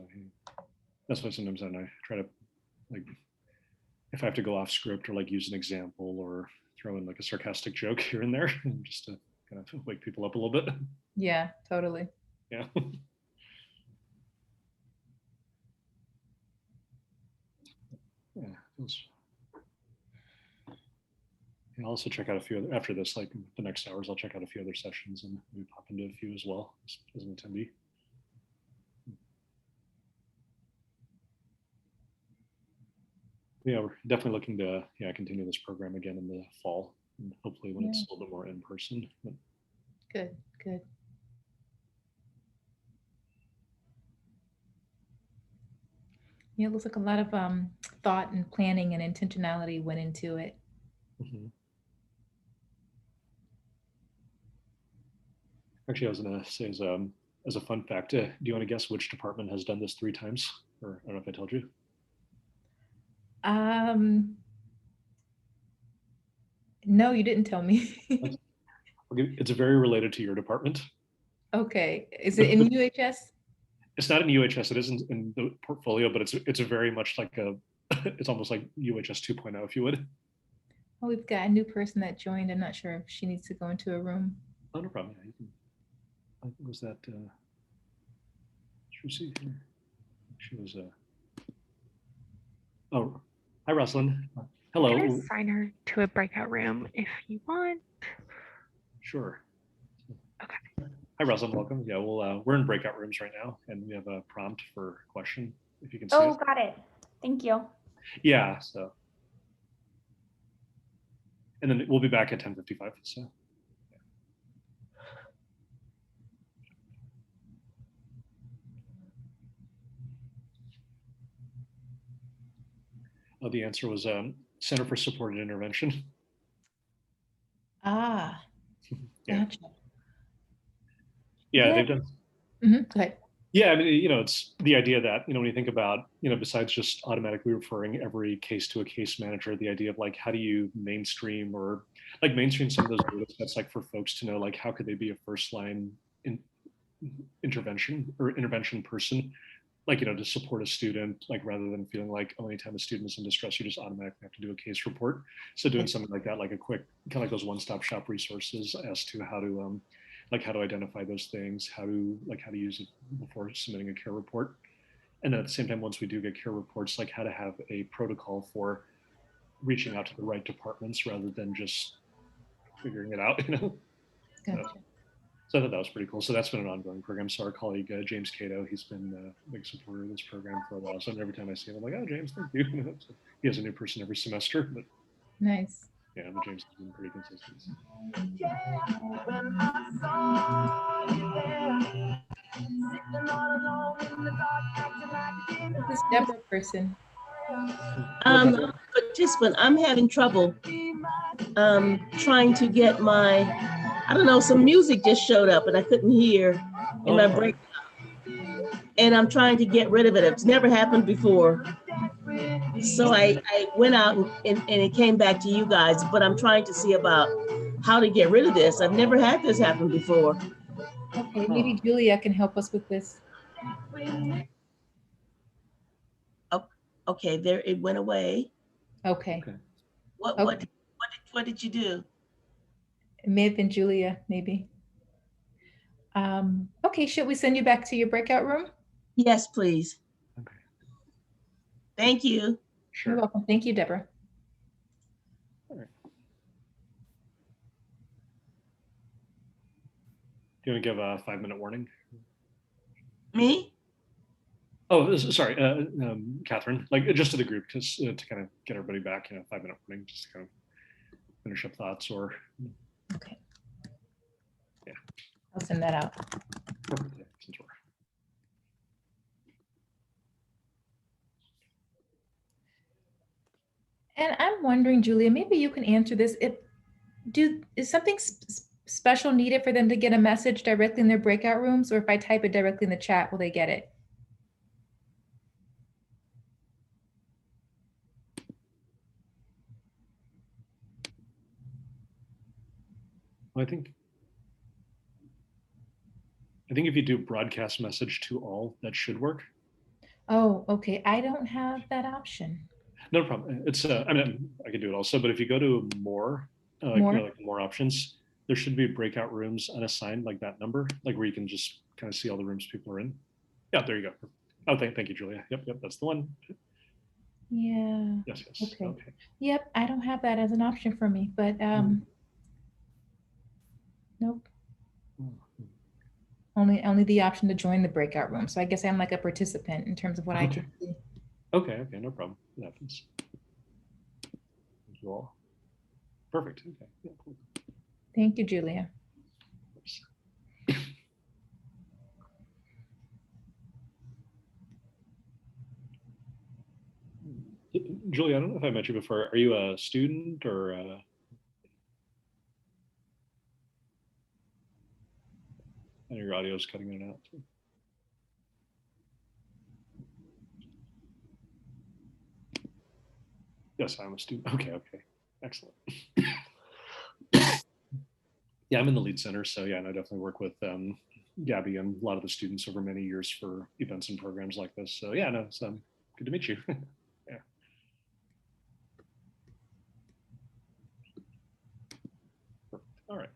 That's why sometimes I try to, like, if I have to go off script or like use an example or throw in like a sarcastic joke here and there, just to kind of wake people up a little bit. Yeah, totally. Yeah. Yeah. I'll also check out a few other, after this, like the next hours, I'll check out a few other sessions and maybe pop into a few as well as an attendee. Yeah, we're definitely looking to continue this program again in the fall, and hopefully when it's a little bit more in person. Good, good. Yeah, it looks like a lot of thought and planning and intentionality went into it. Mm-hmm. Actually, I was going to say as a fun fact, do you want to guess which department has done this 3 times? Or I don't know if I told you. No, you didn't tell me. It's very related to your department. Okay, is it in UHS? It's not in UHS. It isn't in the portfolio, but it's a very much like it's almost like UHS 2.0, if you would. Oh, we've got a new person that joined. I'm not sure if she needs to go into a room. Oh, no problem. Yeah, you can. I think was that. She was. Oh, hi, Rosalind. Hello. I'm gonna assign her to a breakout room if you want. Sure. Okay. Hi, Rosalind. Welcome. Yeah, we're in breakout rooms right now, and we have a prompt for a question. If you can see it. Got it. Thank you. Yeah. So. And then we'll be back at 10:55. So. Oh, the answer was Center for Supported Intervention. Ah, Yeah. gotcha. Yeah, Yeah. they've done. Go ahead. Yeah, I mean, it's the idea that, when you think about, besides just automatically referring every case to a case manager, the idea of like, how do you mainstream or like mainstream some of those data sets, like for folks to know, like, how could they be a first line in, intervention or intervention person, like, to support a student, like rather than feeling like, oh, anytime a student is in distress, you just automatically have to do a case report. So doing something like that, like a quick, kind of like those one-stop shop resources as to how to, like how to identify those things, how to use it before submitting a care report. And then at the same time, once we do get care reports, like how to have a protocol for reaching out to the right departments rather than just figuring it out, Gotcha. So I thought that was pretty cool. So that's been an ongoing program. So our colleague, James Cato, he's been a big supporter of this program for a while. So every time I see him, I'm like, oh, James, thank you. So he has a new person every semester, but Nice. yeah, but James has been pretty consistent. This Deborah person. Participant, I'm having trouble trying to get my, I don't know, some music just showed up and I couldn't hear in my break. And I'm trying to get rid of it. It's never happened before. So I went out and it came back to you guys, but I'm trying to see about how to get rid of this. I've never had this happen before. Okay, maybe Julia can help us with this. Oh, okay, there it went away. Okay. What did you do? It may have been Julia, maybe. Okay, should we send you back to your breakout room? Yes, please. Okay. Thank you. Sure. You're welcome. Thank you, Deborah. All right. Do you want to give a 5-minute warning? Me? Oh, sorry, Catherine, like just to the group, because to kind of get everybody back, 5-minute warning, just to kind of finish up thoughts or. Okay. Yeah. I'll send that out. Since we're. And I'm wondering, Julia, maybe you can answer this. Is something special needed for them to get a message directly in their breakout rooms, or if I type it directly in the chat, will they get it? Well, I think if you do broadcast message to all, that should work. Oh, okay. I don't have that option. No problem. It's I mean, I can do it also, but if you go to more, like more options, there should be breakout rooms unassigned, like that number, like where you can just kind of see all the rooms people are in. Yeah, there you go. Oh, thank you, Julia. Yep, that's the one. Yeah. Yes. Okay. Yep, I don't have that as an option for me, but nope. Only the option to join the breakout room. So I guess I'm like a participant in terms of what I can see. Okay, no problem. It happens. Thank you all. Perfect. Okay. Yeah, cool. Thank you, Julia. Julia, I don't know if I met you before. Are you a student or? I know your audio is cutting in and out. Yes, I'm a student. Okay, excellent. Yeah, I'm in the lead center, so yeah, and I definitely work with Gabby and a lot of the students over many years for events and programs like this. So yeah, no, it's good to meet you. Yeah. Perfect. All right.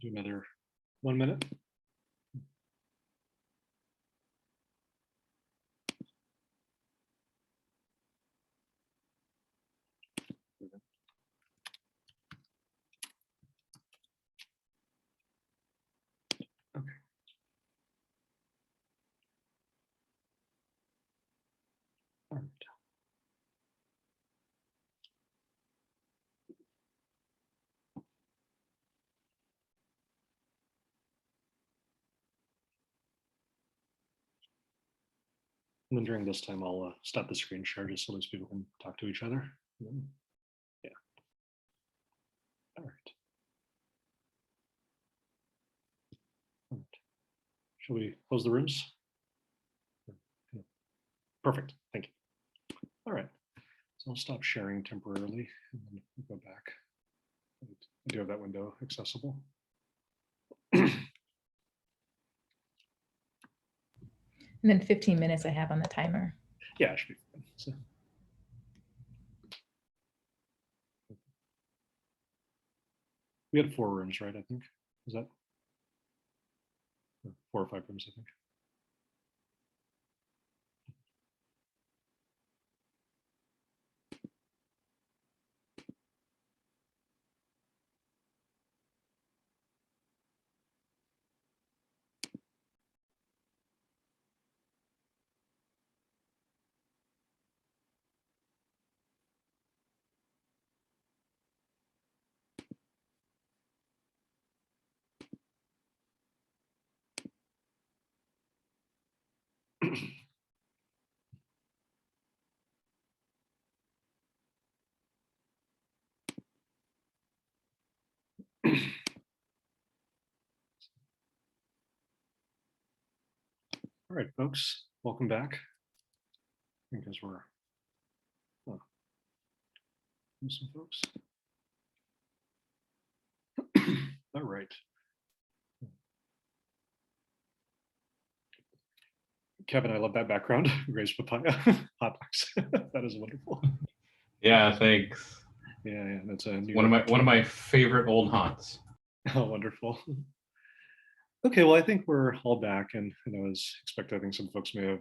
Do another 1 minute. Okay. All right. And then during this time, I'll stop the screen share just so those people can talk to each other. Yeah. All right. All right. Shall we close the rooms? Perfect. Thank you. All right. So I'll stop sharing temporarily and then we'll go back. I do have that window accessible. And then 15 minutes I have on the timer. Yeah, it should be fine. So. We had 4 rooms, right? I think. Is that 4 or 5 rooms, I think. All right, folks, welcome back. Because we're some folks. All right. Kevin, I love that background. Grace Papaya hot dogs. That is wonderful. Yeah, thanks. Yeah, that's a new one of my favorite old haunts. Oh, wonderful. Okay, well, I think we're all back, and I was expecting, I think some folks may have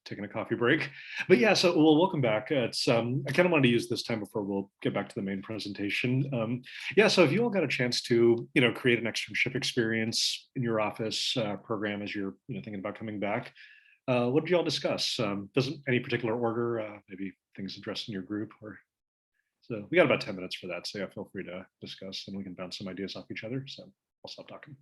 taken a coffee break, but yeah. So, well, welcome back. It's I kind of wanted to use this time before we'll get back to the main presentation. Yeah, so if you all got a chance to, create an externship experience in your office program as you're, thinking about coming back, what did you all discuss? Doesn't any particular order? Maybe things addressed in your group, or so we got about 10 minutes for that. So yeah, feel free to discuss, and we can bounce some ideas off each other. So I'll stop talking.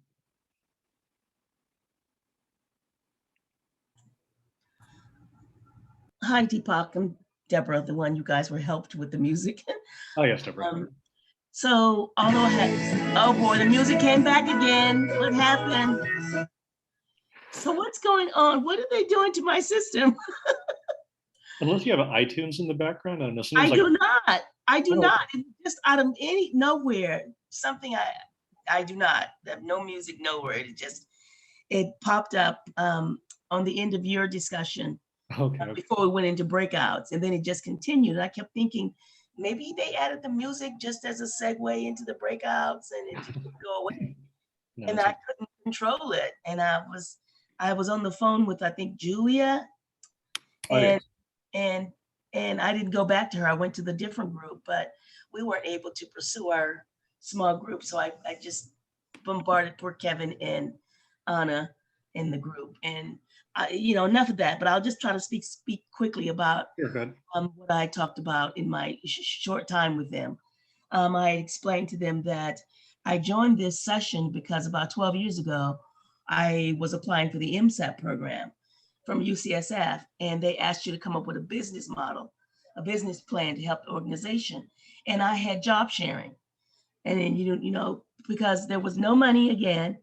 Hi, Deepak. I'm Deborah, the one you guys were helped with the music. Oh, yes, Deborah. So, although I had, oh boy, the music came back again. What happened? So what's going on? What are they doing to my system? Unless you have iTunes in the background, I don't know. I do not. I do not. It's just out of nowhere. Something I do not. Have no music nowhere. It popped up on the end of your discussion. Okay. Before we went into breakouts, and then it just continued. And I kept thinking, maybe they added the music just as a segue into the breakouts, and it didn't go away. No, and I couldn't control it. And I was on the phone with, I think, Julia, and I didn't go back to her. I went to the different group, but we weren't able to pursue our small group. So I just bombarded poor Kevin and Anna in the group, and enough of that, but I'll just try to speak quickly about what I talked about in my short time with them. I explained to them that I joined this session because about 12 years ago, I was applying for the MSAP program from UCSF, and they asked you to come up with a business model, a business plan to help the organization. And I had job sharing. And then, because there was no money again,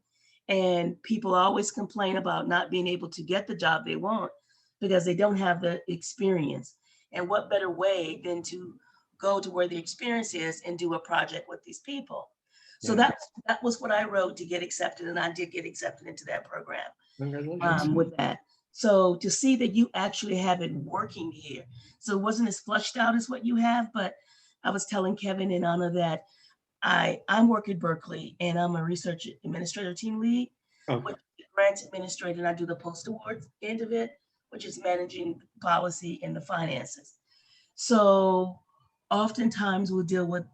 and people always complain about not being able to get the job they want because they don't have the experience. And what better way than to go to where the experience is and do a project with these people. So that was what I wrote to get accepted, and I did get accepted into that program. Congratulations. With that. So to see that you actually have it working here. So it wasn't as flushed out as what you have, but I was telling Kevin and Anna that I'm working at Berkeley, and I'm a research administrator team lead, which is grants administrator, and I do the post awards end of it, which is managing policy and the finances. So oftentimes we'll deal with,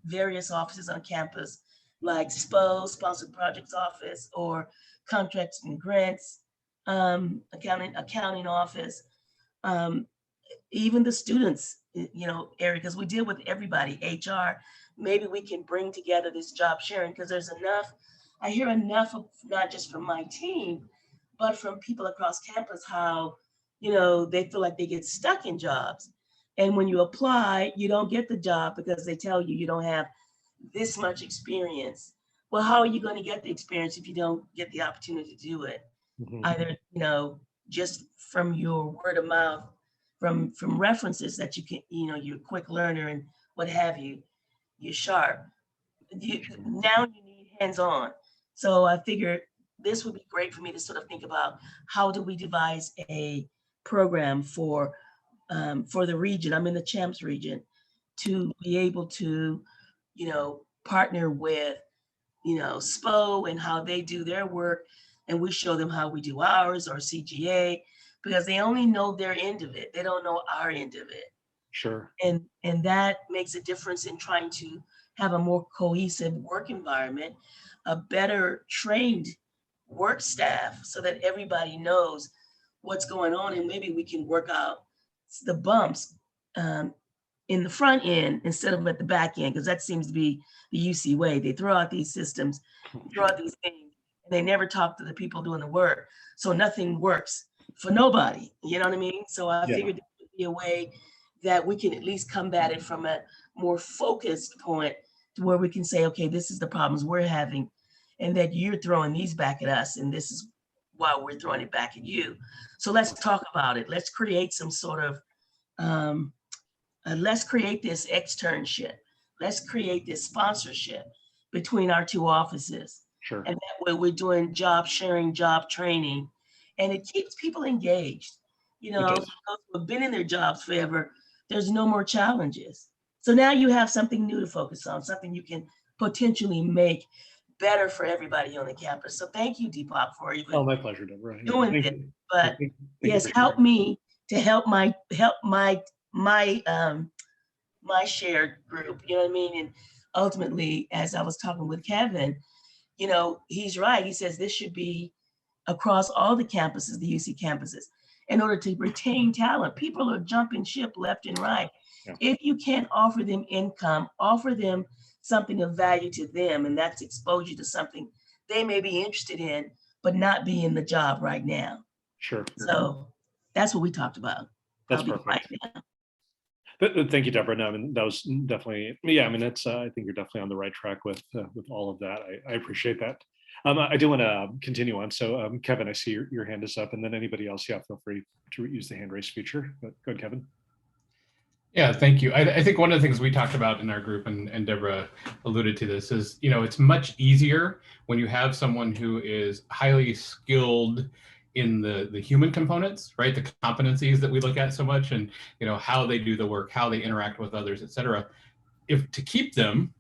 various offices on campus, like SPO, Sponsored Projects Office, or Contracts and Grants, accounting office, even the students, area, because we deal with everybody, HR. Maybe we can bring together this job sharing, because there's enough, I hear enough of, not just from my team, but from people across campus, how, they feel like they get stuck in jobs. And when you apply, you don't get the job because they tell you you don't have this much experience. Well, how are you going to get the experience if you don't get the opportunity to do it? Either, just from your word of mouth, from references that you can, you're a quick learner and what have you, you're sharp. Now you need hands-on. So I figured this would be great for me to sort of think about, how do we devise a program for the region? I'm in the Champs region, to be able to, partner with, SPO and how they do their work, and we show them how we do ours, or CGA, because they only know their end of it. They don't know our end of it. Sure. And that makes a difference in trying to have a more cohesive work environment, a better trained work staff, so that everybody knows what's going on, and maybe we can work out the bumps in the front end instead of at the back end, because that seems to be the UC way. They throw out these systems, throw out these things, and they never talk to the people doing the work. So nothing works for nobody, you know what I mean? So I figured there would be a way that we can at least combat it from a more focused point, to where we can say, okay, this is the problems we're having, and that you're throwing these back at us, and this is why we're throwing it back at you. So let's talk about it. Let's create some sort of, let's create this externship. Let's create this sponsorship between our two offices. Sure. And that way we're doing job sharing, job training, and it keeps people engaged. Those who have been in their jobs forever, there's no more challenges. So now you have something new to focus on, something you can potentially make better for everybody on the campus. So thank you, Deepak, for even my pleasure, Deborah. doing Thank this. you. But Thank yes, you. help me to help my shared group. You know what I mean? And ultimately, as I was talking with Kevin, he's right. He says this should be across all the campuses, the UC campuses, in order to retain talent. People are jumping ship left and right. Yeah. If you can't offer them income, offer them something of value to them, and that's exposure to something they may be interested in, but not be in the job right now. Sure. So that's what we talked about. That's perfect. Right now. Thank you, Deborah. No, I mean, that was definitely, that's, I think you're definitely on the right track with all of that. I appreciate that. I do want to continue on. So Kevin, I see your hand is up, and then anybody else, feel free to use the hand raise feature. But go ahead, Kevin. Yeah, thank you. I think one of the things we talked about in our group, and Deborah alluded to this, is, it's much easier when you have someone who is highly skilled in the human components, right? The competencies that we look at so much, and, how they do the work, how they interact with others, et cetera. If to keep them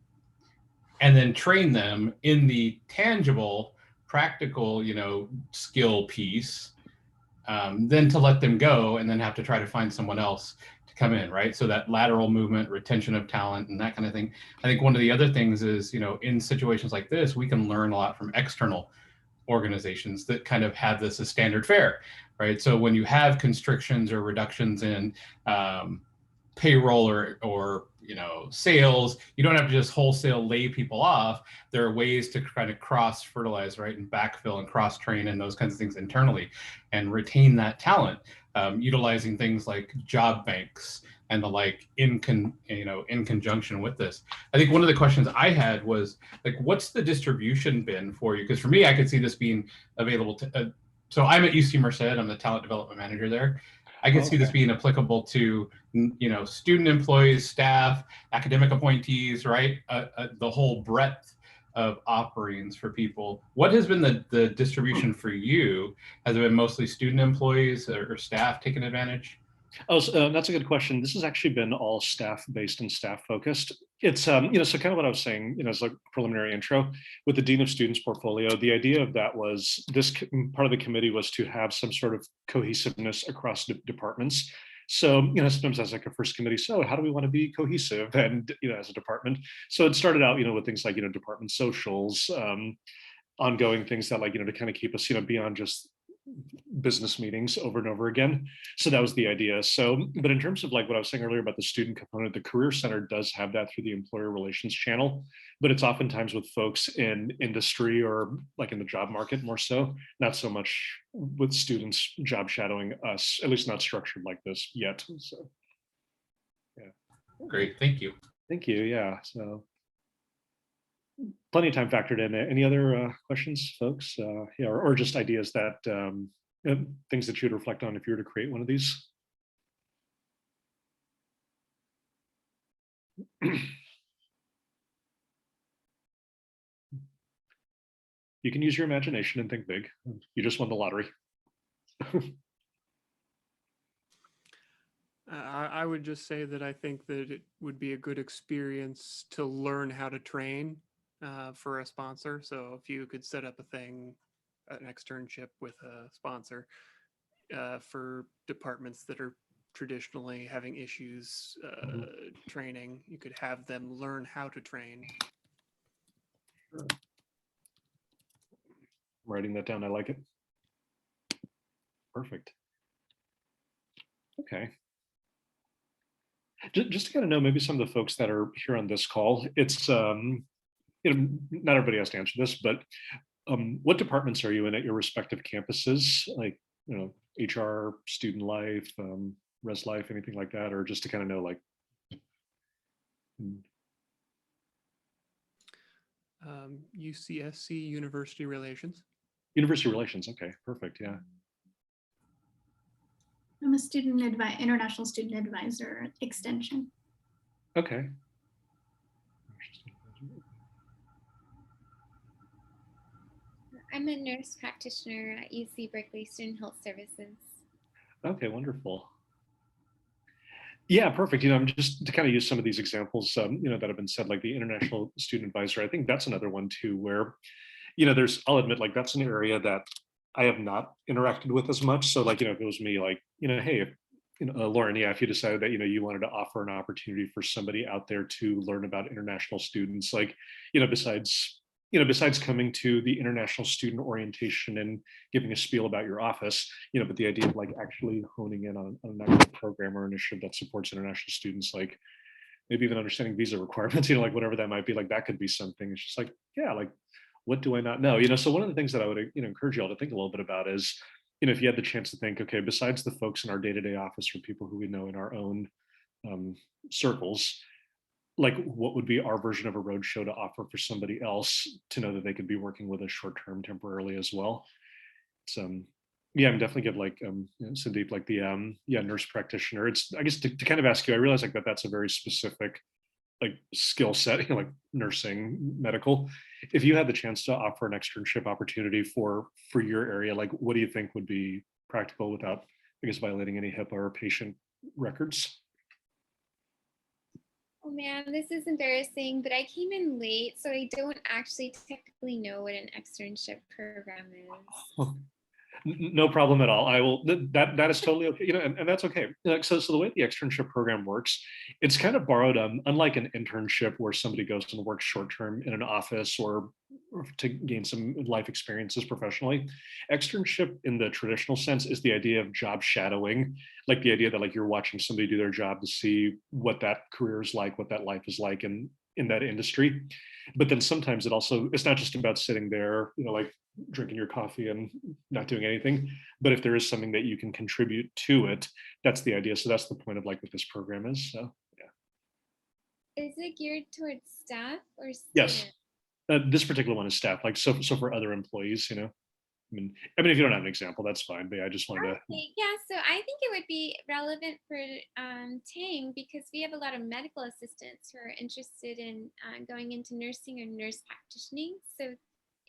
and then train them in the tangible, practical, skill piece, then to let them go and then have to try to find someone else to come in, right? So that lateral movement, retention of talent, and that kind of thing. I think one of the other things is, in situations like this, we can learn a lot from external organizations that kind of have this as standard fare, right? So when you have constrictions or reductions in payroll or sales, you don't have to just wholesale lay people off. There are ways to kind of cross fertilize, right, and backfill and cross train and those kinds of things internally, and retain that talent, utilizing things like job banks and the like in conjunction with this. I think one of the questions I had was, like, what's the distribution been for you? Because for me, I could see this being available to. So I'm at UC Merced. I'm the talent development manager there. I could see this being applicable to, student employees, staff, academic appointees, right? The whole breadth of offerings for people. What has been the distribution for you? Has it been mostly student employees or staff taking advantage? Oh, that's a good question. This has actually been all staff-based and staff-focused. It's, so kind of what I was saying, as a preliminary intro, with the Dean of Students portfolio, the idea of that was this part of the committee was to have some sort of cohesiveness across departments. So, sometimes as like a first committee, so how do we want to be cohesive and, as a department? So it started out, with things like, department socials, ongoing things that like, to kind of keep us, beyond just business meetings over and over again. So that was the idea. So, but in terms of like what I was saying earlier about the student component, the Career Center does have that through the employer relations channel, but it's oftentimes with folks in industry or like in the job market more so, not so much with students job shadowing us, at least not structured like this yet. So, yeah. Great, thank you. Thank you, yeah. So plenty of time factored in. Any other questions, folks? Yeah, or just ideas that things that you'd reflect on if you were to create one of these. You can use your imagination and think big. You just won the lottery. I would just say that I think that it would be a good experience to learn how to train for a sponsor. So if you could set up a thing, an externship with a sponsor for departments that are traditionally having issues training, you could have them learn how to train. Sure. I'm writing that down. I like it. Perfect. Okay. Just to kind of know maybe some of the folks that are here on this call, it's not everybody has to answer this, but what departments are you in at your respective campuses? Like, HR, student life, res life, anything like that, or just to kind of know like. UCSC, University Relations. University Relations, okay, perfect, yeah. I'm a international student advisor at Extension. Okay. I'm a nurse practitioner at UC Berkeley Student Health Services. Okay, wonderful. Yeah, perfect. I'm just to kind of use some of these examples, that have been said, like the International Student Advisor. I think that's another one too, where, I'll admit, like that's an area that I have not interacted with as much. So like, if it was me, like, hey, Lauren, yeah, if you decided that, you wanted to offer an opportunity for somebody out there to learn about international students, like, besides coming to the international student orientation and giving a spiel about your office, but the idea of like actually honing in on an actual program or initiative that supports international students, like maybe even understanding visa requirements, like whatever that might be, like that could be something. It's just like, yeah, like what do I not know? So one of the things that I would encourage you all to think a little bit about is, if you had the chance to think, okay, besides the folks in our day-to-day office or people who we know in our own circles, like what would be our version of a roadshow to offer for somebody else to know that they could be working with us short-term temporarily as well. It's yeah, I'm definitely give like Sandeep, like the nurse practitioner. It's, I guess, to kind of ask you, I realize like that's a very specific like skill set, like nursing, medical. If you had the chance to offer an externship opportunity for your area, like what do you think would be practical without, I guess, violating any HIPAA or patient records? Oh man, this is embarrassing, but I came in late, so I don't actually technically know what an externship program is. No problem at all. I will. That is totally okay. And that's okay. So the way the externship program works, it's kind of borrowed. Unlike an internship where somebody goes and works short term in an office or to gain some life experiences professionally, externship in the traditional sense is the idea of job shadowing, like the idea that like you're watching somebody do their job to see what that career is like, what that life is like in that industry. But then sometimes it's not just about sitting there, like drinking your coffee and not doing anything, but if there is something that you can contribute to it, that's the idea. So that's the point of like what this program is. So yeah. Is it geared towards staff or students? Yes, this particular one is staff. Like so for other employees, I mean, if you don't have an example, that's fine. But I just wanted to. Yeah, so I think it would be relevant for Tang because we have a lot of medical assistants who are interested in going into nursing or nurse practitioning. So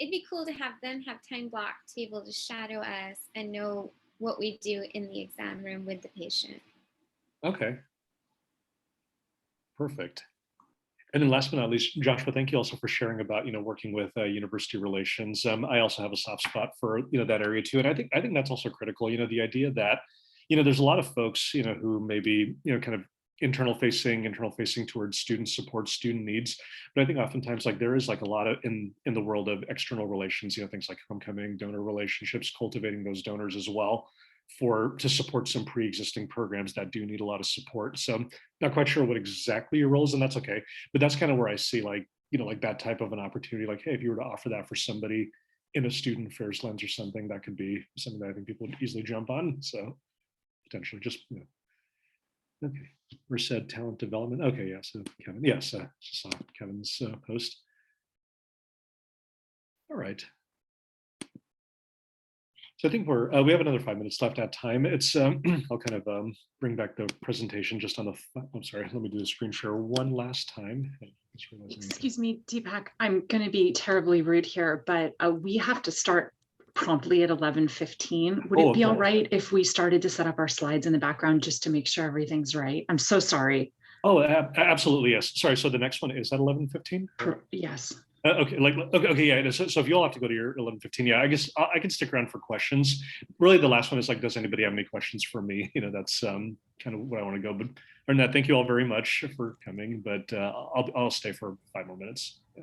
it'd be cool to have them have time blocked to be able to shadow us and know what we do in the exam room with the patient. Okay. Perfect. And then last but not least, Joshua, thank you also for sharing about, working with university relations. I also have a soft spot for, that area too. And I think that's also critical, the idea that, there's a lot of folks, who maybe, kind of internal facing towards student support, student needs. But I think oftentimes like there is like a lot of in the world of external relations, things like homecoming, donor relationships, cultivating those donors as well to support some pre-existing programs that do need a lot of support. So I'm not quite sure what exactly your role is, and that's okay. But that's kind of where I see like, like that type of an opportunity, like, hey, if you were to offer that for somebody in a student affairs lens or something, that could be something that I think people would easily jump on. So potentially just, okay. Merced talent development. Okay, yeah, so Kevin, yes, just saw Kevin's post. All right. So I think we have another 5 minutes left at time. It's I'll kind of bring back the presentation just on the. I'm sorry. Let me do the screen share one last time. Excuse me, Deepak. I'm going to be terribly rude here, but we have to start promptly at 11:15. Would it be all right if we started to set up our slides in the background just to make sure everything's right? I'm so sorry. Oh, absolutely, yes. Sorry. So the next one is at 11:15. Yes. Okay, okay, yeah. So if you all have to go to your 11:15, yeah, I guess I can stick around for questions. Really, the last one is like, does anybody have any questions for me? That's kind of what I want to go. But other than that, thank you all very much for coming. But I'll stay for 5 more minutes. Yeah.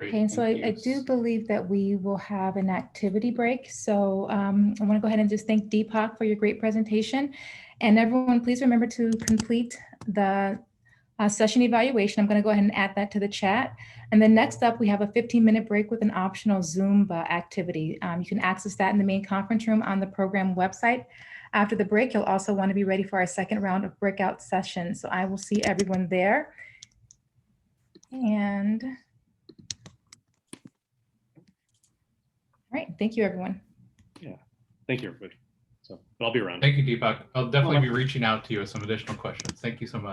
Okay, and so I do believe that we will have an activity break. So I want to go ahead and just thank Deepak for your great presentation. And everyone, please remember to complete the session evaluation. I'm going to go ahead and add that to the chat. And then next up, we have a 15-minute break with an optional Zoom activity. You can access that in the main conference room on the program website. After the break, you'll also want to be ready for our second round of breakout sessions. So I will see everyone there. And all right, thank you, everyone. Yeah, thank you, everybody. So, but I'll be around. Thank you, Deepak. I'll definitely be reaching out to you with some additional questions. Thank you so much.